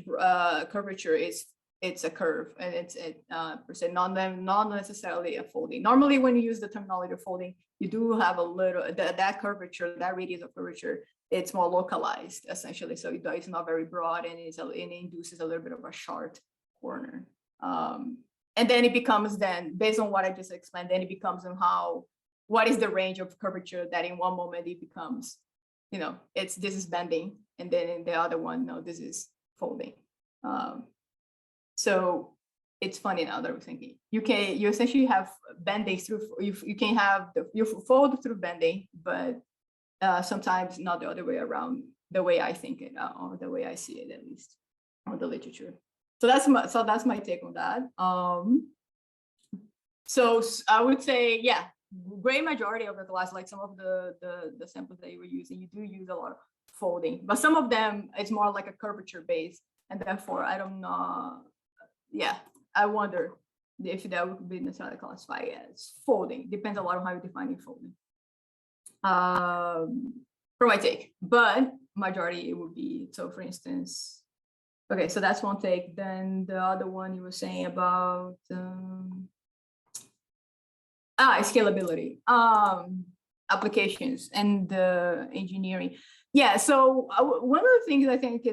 curvature is it's a curve, and it's per se not necessarily a folding. Normally, when you use the terminology of folding, you do have a little that curvature, that radius of curvature. It's more localized essentially, so it's not very broad, and it induces a little bit of a sharp corner. And then it becomes based on what I just explained, then it becomes on what is the range of curvature that in one moment it becomes, this is bending, and then in the other one, no, this is folding. So it's funny now that I'm thinking you essentially have bending through, you can have you fold through bending, but sometimes not the other way around, the way I think it, or the way I see it, at least on the literature. So that's my take on that. So I would say, yeah, great majority of the class, like some of the samples that you were using, you do use a lot of folding, but some of them it's more like a curvature base, and therefore I don't know. Yeah, I wonder if that would be necessarily classified as folding. Depends a lot on how you define folding. For my take, but majority it would be. So for instance, okay, so that's one take. Then the other one you were saying about scalability, applications, and engineering. Yeah, so one of the things I think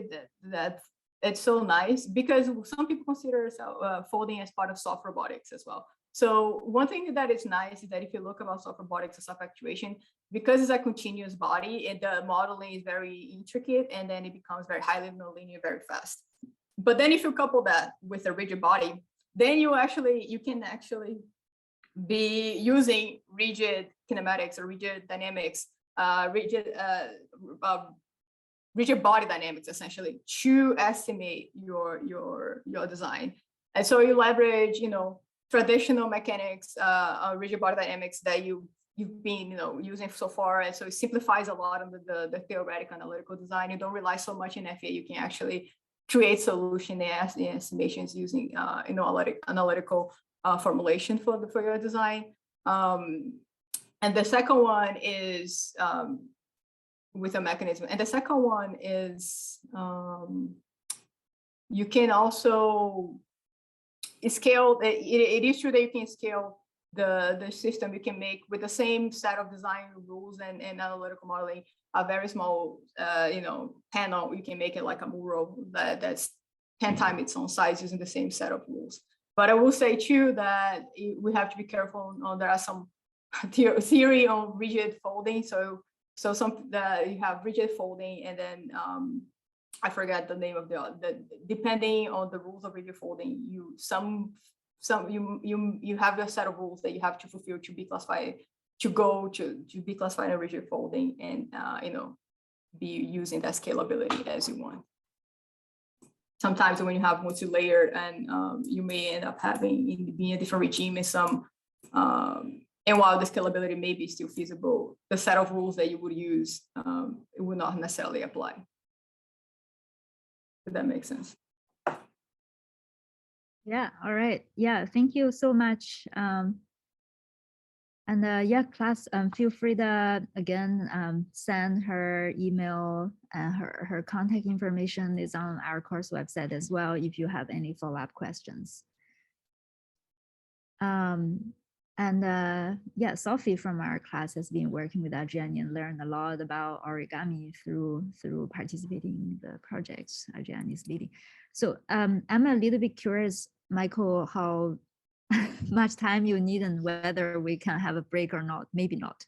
that it's so nice, because some people consider folding as part of soft robotics as well. So one thing that is nice is that if you look about soft robotics or soft actuation, because it's a continuous body, the modeling is very intricate, and then it becomes very highly nonlinear very fast. But then if you couple that with a rigid body, then you can actually be using rigid kinematics or rigid dynamics, rigid body dynamics essentially to estimate your design. And so you leverage, traditional mechanics, rigid body dynamics that you've been, using so far. And so it simplifies a lot of the theoretical analytical design. You don't rely so much in FEA. You can actually create solution and estimations using, analytical formulation for your design. And the second one is with a mechanism. And the second one is you can also scale. It is true that you can scale the system. You can make with the same set of design rules and analytical modeling a very small panel. You can make it like a mural that's 10 times its own size using the same set of rules. But I will say too that we have to be careful. There are some theory on rigid folding. So some that you have rigid folding, and then I forgot the name of the depending on the rules of rigid folding, you have a set of rules that you have to fulfill to be classified, to be classified in rigid folding, and be using that scalability as you want. Sometimes when you have multi-layered, and you may end up having being a different regime in some, and while the scalability may be still feasible, the set of rules that you would use, it would not necessarily apply. If that makes sense. Yeah, all right. Yeah, thank you so much. And yeah, class, feel free to, again, send her email, and her contact information is on our course website as well if you have any follow-up questions. And yeah, Sophie from our class has been working with Adriani and learned a lot about origami through participating in the projects Adriani is leading. So I'm a little bit curious, Michael, how much time you need and whether we can have a break or not. Maybe not.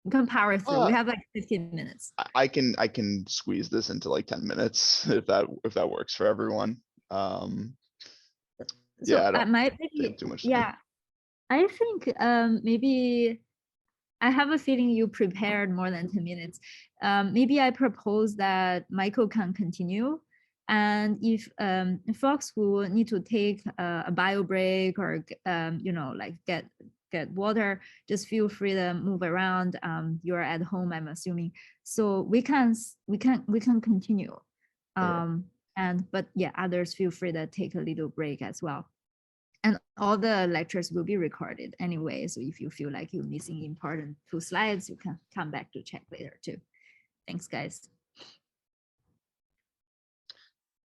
We can power through. We have like 15 minutes. I can squeeze this into like 10 minutes if that works for everyone. Yeah, I don't take too much time. Yeah, I think maybe I have a feeling you prepared more than 10 minutes. Maybe I propose that Michael can continue. And if folks who need to take a bio break or like get water, just feel free to move around. You're at home, I'm assuming, so we can continue. But yeah, others feel free to take a little break as well. And all the lectures will be recorded anyway, so if you feel like you're missing important 2 slides, you can come back to check later too. Thanks, guys.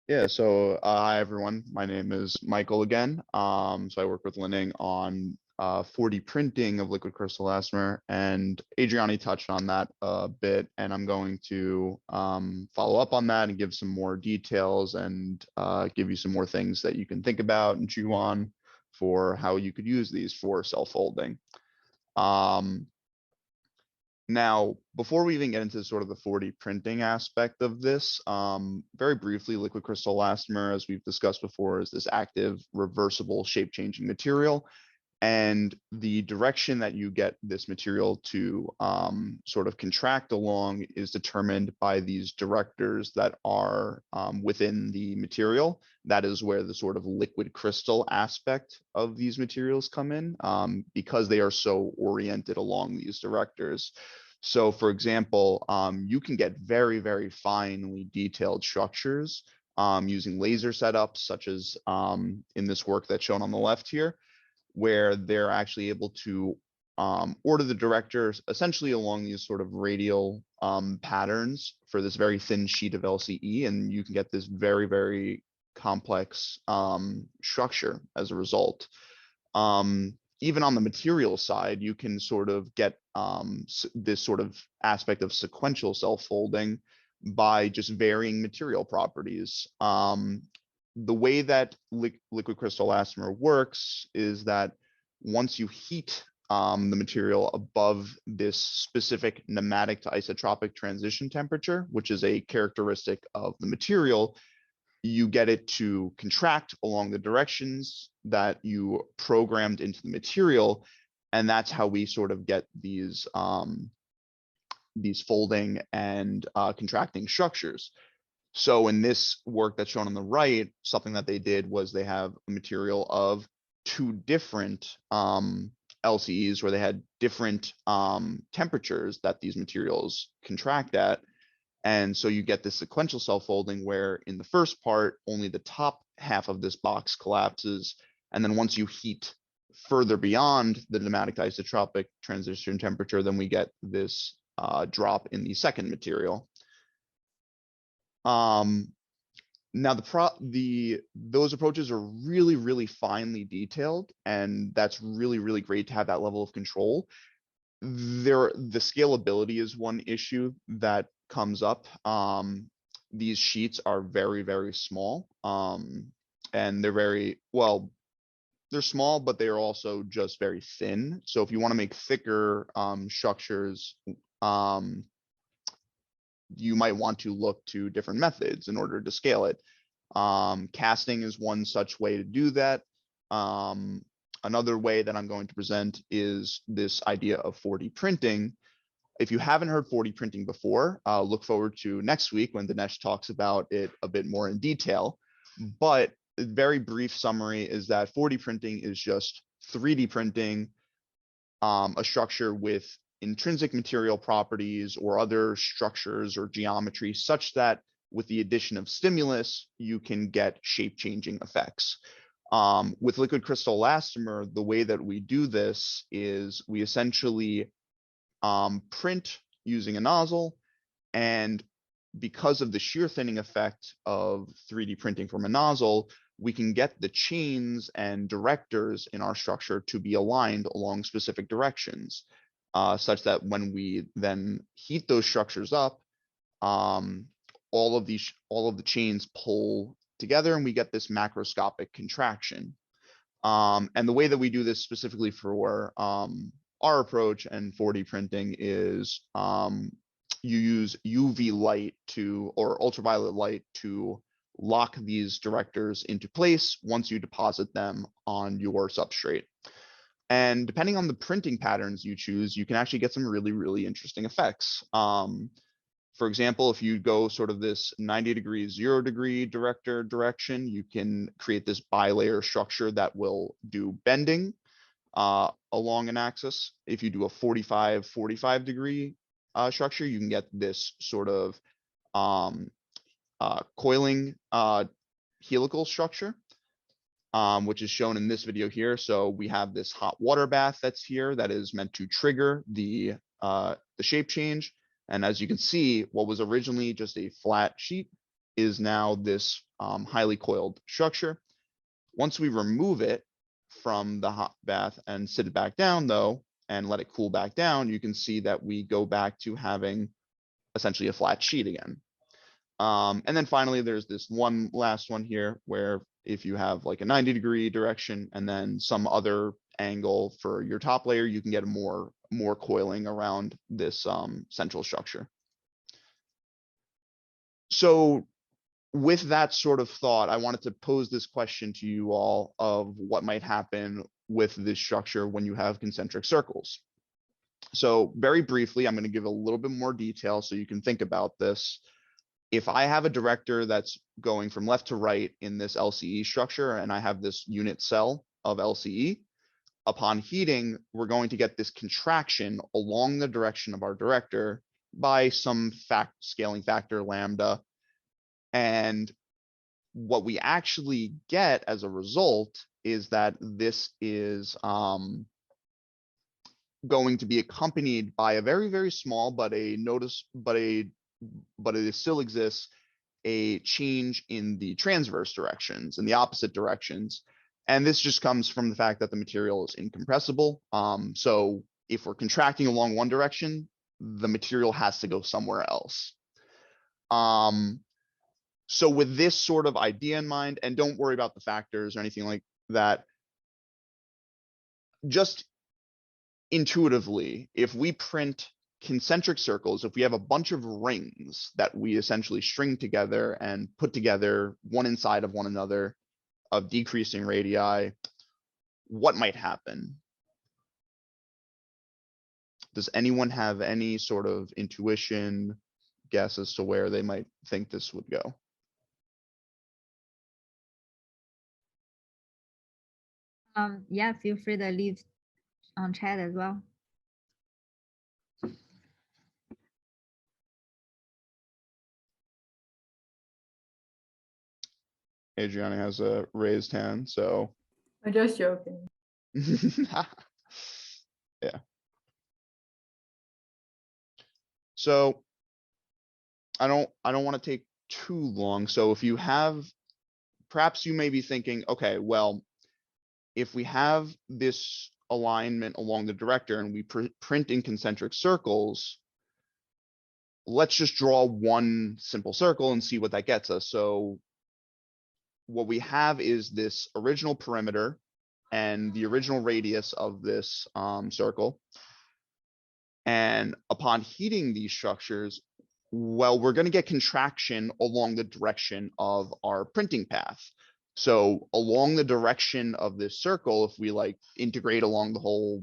Yeah, so hi everyone. My name is Michael again. So I work with Linning on 4D printing of liquid crystal elastomer, and Adriani touched on that a bit, and I'm going to follow up on that and give some more details and give you some more things that you can think about and chew on for how you could use these for self-folding. Now, before we even get into sort of the 4D printing aspect of this, very briefly, liquid crystal elastomer, as we've discussed before, is this active, reversible, shape-changing material. And the direction that you get this material to sort of contract along is determined by these directors that are within the material. That is where the sort of liquid crystal aspect of these materials come in, because they are so oriented along these directors. So for example, you can get very, very finely detailed structures using laser setups, such as in this work that's shown on the left here, where they're actually able to order the directors essentially along these sort of radial patterns for this very thin sheet of LCE, and you can get this very, very complex structure as a result. Even on the material side, you can sort of get this sort of aspect of sequential self-folding by just varying material properties. The way that liquid crystal elastomer works is that once you heat the material above this specific nematic to isotropic transition temperature, which is a characteristic of the material, you get it to contract along the directions that you programmed into the material. And that's how we sort of get these folding and contracting structures. So in this work that's shown on the right, something that they did was they have a material of two different LCEs where they had different temperatures that these materials contract at. And so you get this sequential self-folding where in the first part, only the top half of this box collapses. And then once you heat further beyond the nematic to isotropic transition temperature, then we get this drop in the second material. Now those approaches are really, really finely detailed, and that's really, really great to have that level of control. The scalability is one issue that comes up. These sheets are very, very small, and they're small, but they are also just very thin. So if you want to make thicker structures, you might want to look to different methods in order to scale it. Casting is one such way to do that. Another way that I'm going to present is this idea of 4D printing. If you haven't heard 4D printing before, look forward to next week when Dinesh talks about it a bit more in detail. But a very brief summary is that 4D printing is just 3D printing a structure with intrinsic material properties or other structures or geometry such that with the addition of stimulus, you can get shape-changing effects. With liquid crystal elastomer, the way that we do this is we essentially print using a nozzle, and because of the shear thinning effect of 3D printing from a nozzle, we can get the chains and directors in our structure to be aligned along specific directions, such that when we then heat those structures up, all of the chains pull together and we get this macroscopic contraction. And the way that we do this specifically for our approach and 4D printing is you use UV light or ultraviolet light to lock these directors into place once you deposit them on your substrate. And depending on the printing patterns you choose, you can actually get some really, really interesting effects. For example, if you go sort of this 90-degree, 0-degree direction, you can create this bilayer structure that will do bending along an axis. If you do a 45-degree structure, you can get this sort of coiling helical structure, which is shown in this video here. So we have this hot water bath that's here that is meant to trigger the shape change. And as you can see, what was originally just a flat sheet is now this highly coiled structure. Once we remove it from the hot bath and sit it back down though, and let it cool back down, you can see that we go back to having essentially a flat sheet again. And then finally, there's this one last one here where if you have like a 90-degree direction and then some other angle for your top layer, you can get a more coiling around this central structure. So with that sort of thought, I wanted to pose this question to you all of what might happen with this structure when you have concentric circles. So very briefly, I'm going to give a little bit more detail so you can think about this. If I have a director that's going from left to right in this LCE structure, and I have this unit cell of LCE, upon heating, we're going to get this contraction along the direction of our director by some scaling factor lambda. And what we actually get as a result is that this is going to be accompanied by a very, very small, but it still exists, a change in the transverse directions, in the opposite directions. And this just comes from the fact that the material is incompressible. So if we're contracting along one direction, the material has to go somewhere else. So with this sort of idea in mind, and don't worry about the factors or anything like that, just intuitively, if we print concentric circles, if we have a bunch of rings that we essentially string together and put together one inside of one another of decreasing radii, what might happen? Does anyone have any sort of intuition, guess as to where they might think this would go? Yeah, feel free to leave on chat as well. Adriana has a raised hand, so. I'm just joking. Yeah. So I don't want to take too long. So if you have, perhaps you may be thinking, okay, well, if we have this alignment along the director and we print in concentric circles, let's just draw one simple circle and see what that gets us. So what we have is this original perimeter and the original radius of this circle. And upon heating these structures, well, we're going to get contraction along the direction of our printing path. So along the direction of this circle, if we like integrate along the whole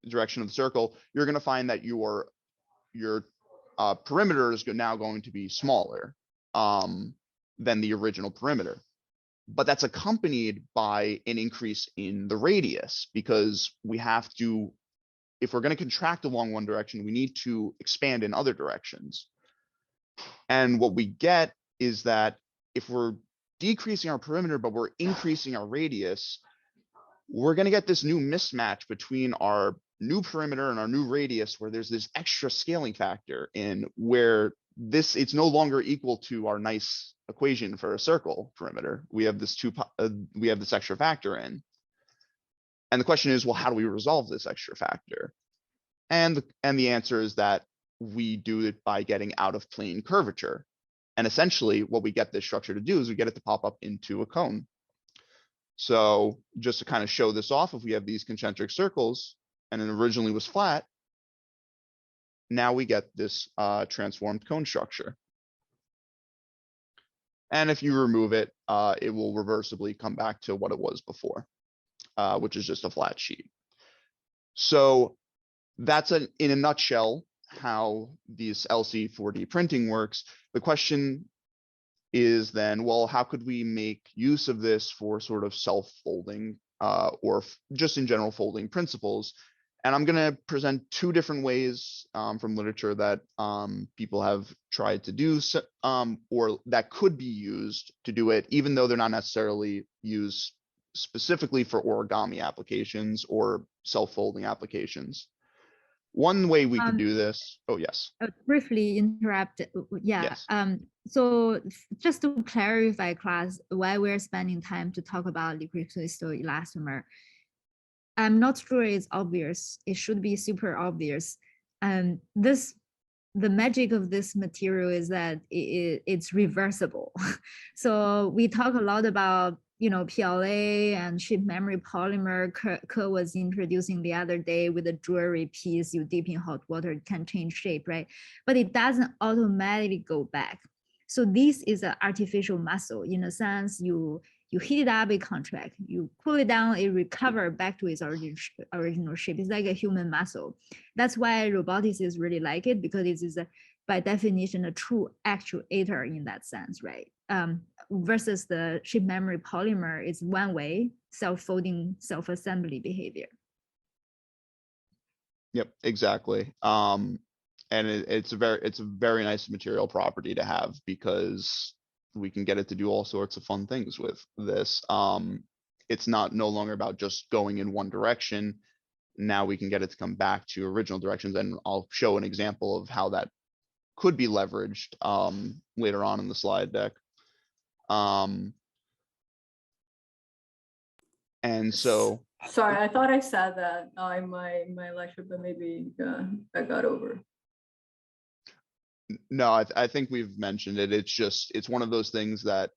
direction of the circle, you're going to find that your perimeter is now going to be smaller than the original perimeter. But that's accompanied by an increase in the radius, because we have to, if we're going to contract along one direction, we need to expand in other directions. And what we get is that if we're decreasing our perimeter, but we're increasing our radius, we're going to get this new mismatch between our new perimeter and our new radius, where there's this extra scaling factor in where this, it's no longer equal to our nice equation for a circle perimeter. We have this we have this extra factor in. And the question is, well, how do we resolve this extra factor? And the answer is that we do it by getting out of plane curvature. And essentially what we get this structure to do is we get it to pop up into a cone. So just to kind of show this off, if we have these concentric circles and it originally was flat, now we get this transformed cone structure. And if you remove it, it will reversibly come back to what it was before, which is just a flat sheet. So that's in a nutshell how this LC 4D printing works. The question is then, well, how could we make use of this for sort of self-folding or just in general folding principles? And I'm going to present two different ways from literature that people have tried to do, or that could be used to do it, even though they're not necessarily used specifically for origami applications or self-folding applications. One way we could do this. Oh, yes. Briefly interrupt. Yeah. Yes. So just to clarify, class, why we're spending time to talk about liquid crystal elastomer, I'm not sure it's obvious. It should be super obvious. The magic of this material is that it's reversible. So we talk a lot about, you know, PLA and chip memory polymer. Ke was introducing the other day with a jewelry piece you dip in hot water, it can change shape, right? But it doesn't automatically go back. So this is an artificial muscle. In a sense, you heat it up, it contract. You cool it down, it recover back to its original shape. It's like a human muscle. That's why roboticists really like it, because it is by definition a true actuator in that sense, right? Versus the chip memory polymer is one way, self-folding, self-assembly behavior. Yep, exactly. And it's a very nice material property to have, because we can get it to do all sorts of fun things with this. It's no longer about just going in one direction. Now we can get it to come back to original directions, and I'll show an example of how that could be leveraged later on in the slide deck. And so, Sorry, I thought I said that in my lecture, but maybe I got over. no, I think we've mentioned it. It's one of those things that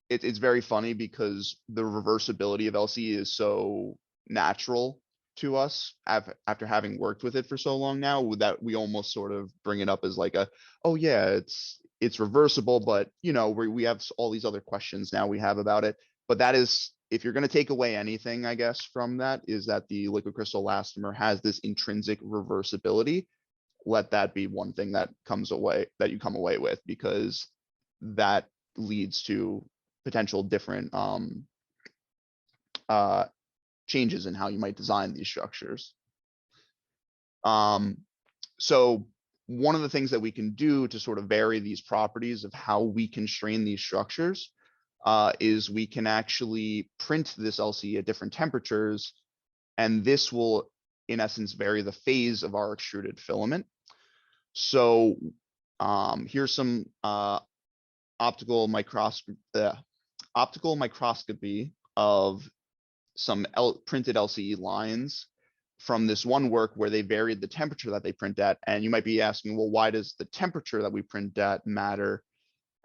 it's very funny, because the reversibility of LC is so natural to us after having worked with it for so long now, that we almost sort of bring it up as like oh yeah, it's reversible, but you know, we have all these other questions now we have about it. But that is, if you're going to take away anything, I guess, from that, is that the liquid crystal elastomer has this intrinsic reversibility. Let that be one thing that you come away with, because that leads to potential different changes in how you might design these structures. So one of the things that we can do to sort of vary these properties of how we constrain these structures is we can actually print this LCE at different temperatures, and this will, in essence, vary the phase of our extruded filament. So here's some optical microscopy of some printed LCE lines from this one work where they varied the temperature that they print at. And you might be asking, well, why does the temperature that we print at matter?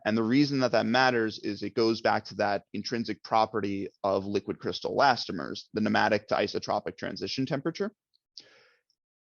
And the reason that that matters is it goes back to that intrinsic property of liquid crystal elastomers, the pneumatic to isotropic transition temperature.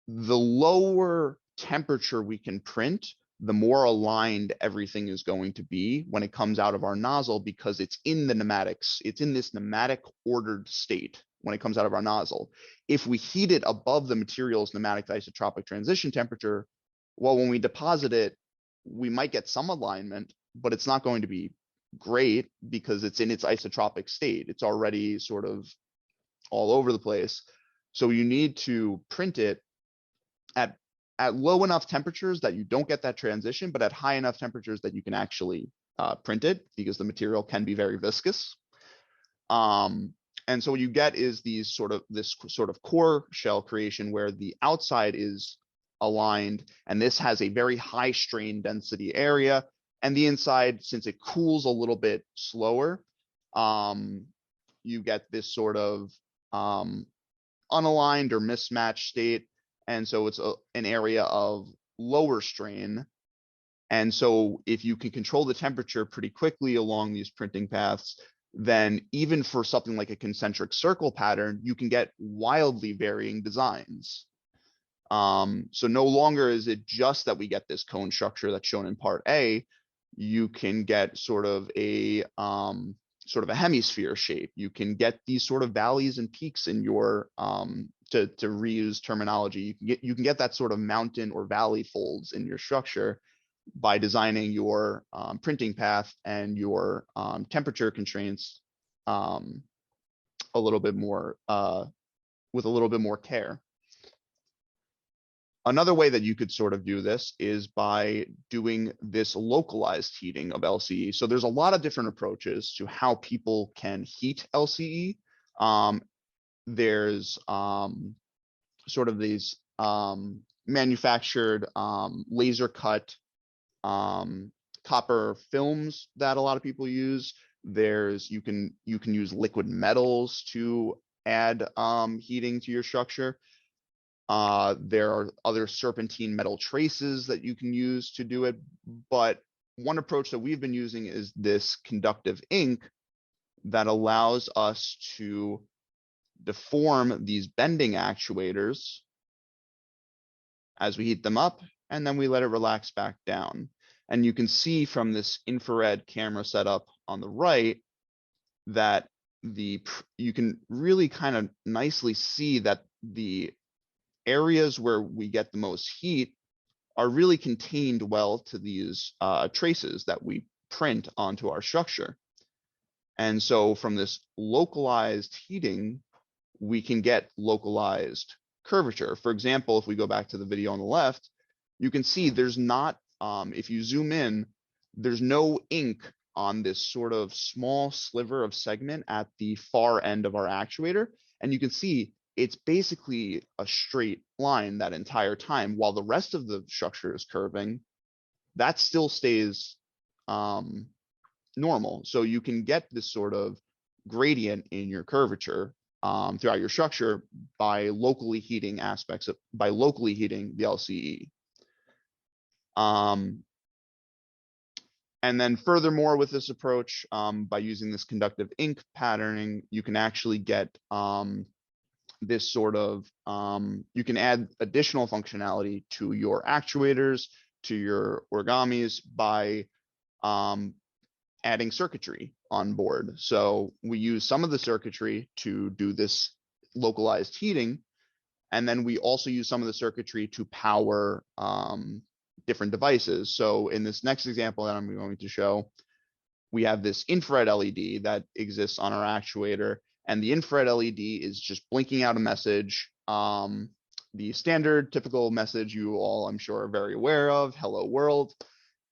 The lower temperature we can print, the more aligned everything is going to be when it comes out of our nozzle, because it's in the pneumatics. It's in this pneumatic ordered state when it comes out of our nozzle. If we heat it above the material's pneumatic to isotropic transition temperature, well, when we deposit it, we might get some alignment, but it's not going to be great because it's in its isotropic state. It's already sort of all over the place. So you need to print it at low enough temperatures that you don't get that transition, but at high enough temperatures that you can actually print it, because the material can be very viscous. And so what you get is this sort of core shell creation where the outside is aligned, and this has a very high strain density area, and the inside, since it cools a little bit slower, you get this sort of unaligned or mismatched state. And so it's an area of lower strain. And so if you can control the temperature pretty quickly along these printing paths, then even for something like a concentric circle pattern, you can get wildly varying designs. So no longer is it just that we get this cone structure that's shown in part A. You can get sort of a hemisphere shape. You can get these sort of valleys and peaks in your to reuse terminology. You can get that sort of mountain or valley folds in your structure by designing your printing path and your temperature constraints a little bit more with a little bit more care. Another way that you could sort of do this is by doing this localized heating of LCE. So there's a lot of different approaches to how people can heat LCE. There's sort of these manufactured laser cut copper films that a lot of people use. You can use liquid metals to add heating to your structure. There are other serpentine metal traces that you can use to do it. But one approach that we've been using is this conductive ink that allows us to deform these bending actuators as we heat them up, and then we let it relax back down. And you can see from this infrared camera setup on the right that you can really kind of nicely see that the areas where we get the most heat are really contained well to these traces that we print onto our structure. And so from this localized heating, we can get localized curvature. For example, if we go back to the video on the left, you can see there's not, if you zoom in, there's no ink on this sort of small sliver of segment at the far end of our actuator. And you can see it's basically a straight line that entire time, while the rest of the structure is curving. That still stays normal. So you can get this sort of gradient in your curvature throughout your structure by locally heating the LCE. And then furthermore, with this approach, by using this conductive ink patterning, you can actually get this sort of, you can add additional functionality to your actuators, to your origamis by adding circuitry on board. So we use some of the circuitry to do this localized heating, and then we also use some of the circuitry to power different devices. So in this next example that I'm going to show, we have this infrared LED that exists on our actuator, And the infrared LED is just blinking out a message. The standard typical message you all, I'm sure, are very aware of, hello world.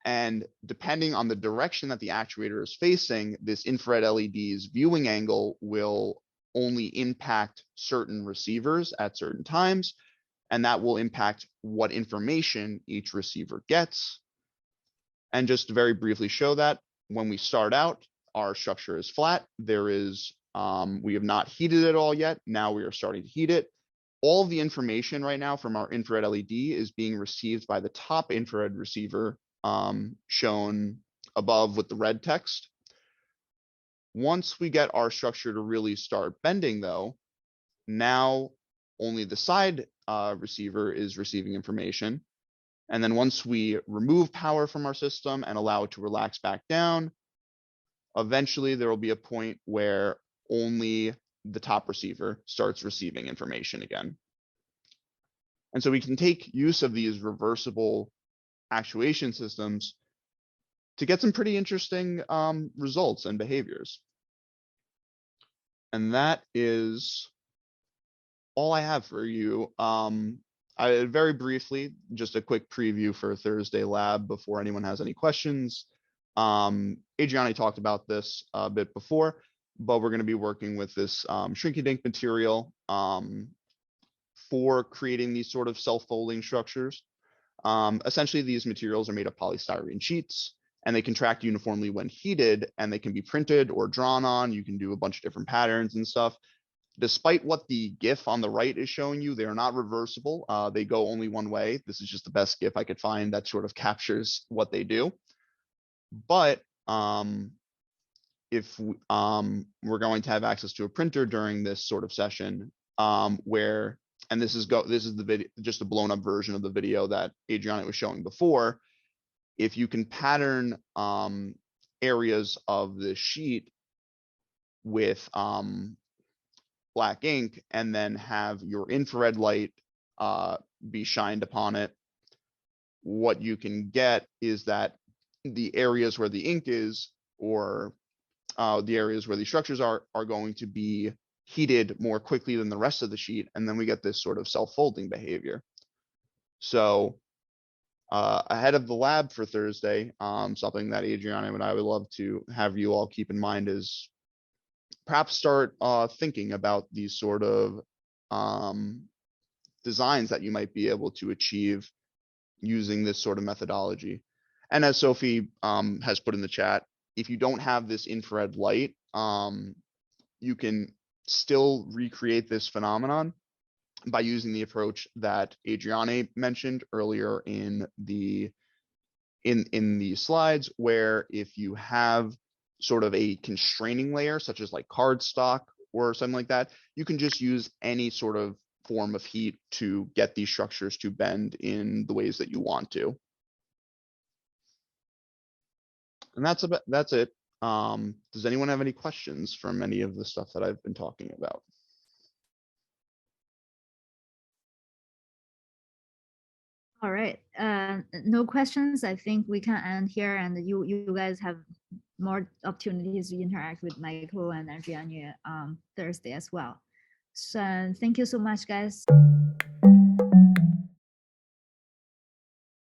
And depending on the direction that the actuator is facing, this infrared LED's viewing angle will only impact certain receivers at certain times, and that will impact what information each receiver gets. And just to very briefly show that, when we start out, our structure is flat. We have not heated it all yet. Now we are starting to heat it. All of the information right now from our infrared LED is being received by the top infrared receiver, shown above with the red text. Once we get our structure to really start bending though, now only the side receiver is receiving information. And then once we remove power from our system and allow it to relax back down, eventually there will be a point where only the top receiver starts receiving information again. And so we can take use of these reversible actuation systems to get some pretty interesting results and behaviors. And that is all I have for you. I very briefly, just a quick preview for Thursday lab before anyone has any questions. Adriani talked about this a bit before, but we're going to be working with this shrinky dink material for creating these sort of self-folding structures. Essentially, these materials are made of polystyrene sheets, and they contract uniformly when heated, and they can be printed or drawn on. You can do a bunch of different patterns and stuff. Despite what the GIF on the right is showing you, they are not reversible. They go only one way. This is just the best GIF I could find that sort of captures what they do. But if we're going to have access to a printer during this sort of session, and this is the video, just a blown up version of the video that Adriani was showing before. If you can pattern areas of the sheet with black ink and then have your infrared light be shined upon it, what you can get is that the areas where the ink is, or the areas where the structures are going to be heated more quickly than the rest of the sheet, and then we get this sort of self-folding behavior. So ahead of the lab for Thursday, something that Adriani and I would love to have you all keep in mind is perhaps start thinking about these sort of designs that you might be able to achieve using this sort of methodology. And as Sophie has put in the chat, if you don't have this infrared light, you can still recreate this phenomenon by using the approach that Adriani mentioned earlier in the slides, where if you have sort of a constraining layer, such as like cardstock or something like that, you can just use any sort of form of heat to get these structures to bend in the ways that you want to. And that's it. Does anyone have any questions from any of the stuff that I've been talking about? All right. No questions. I think we can end here, and you guys have more opportunities to interact with Michael and Adriani Thursday as well. So thank you so much, guys.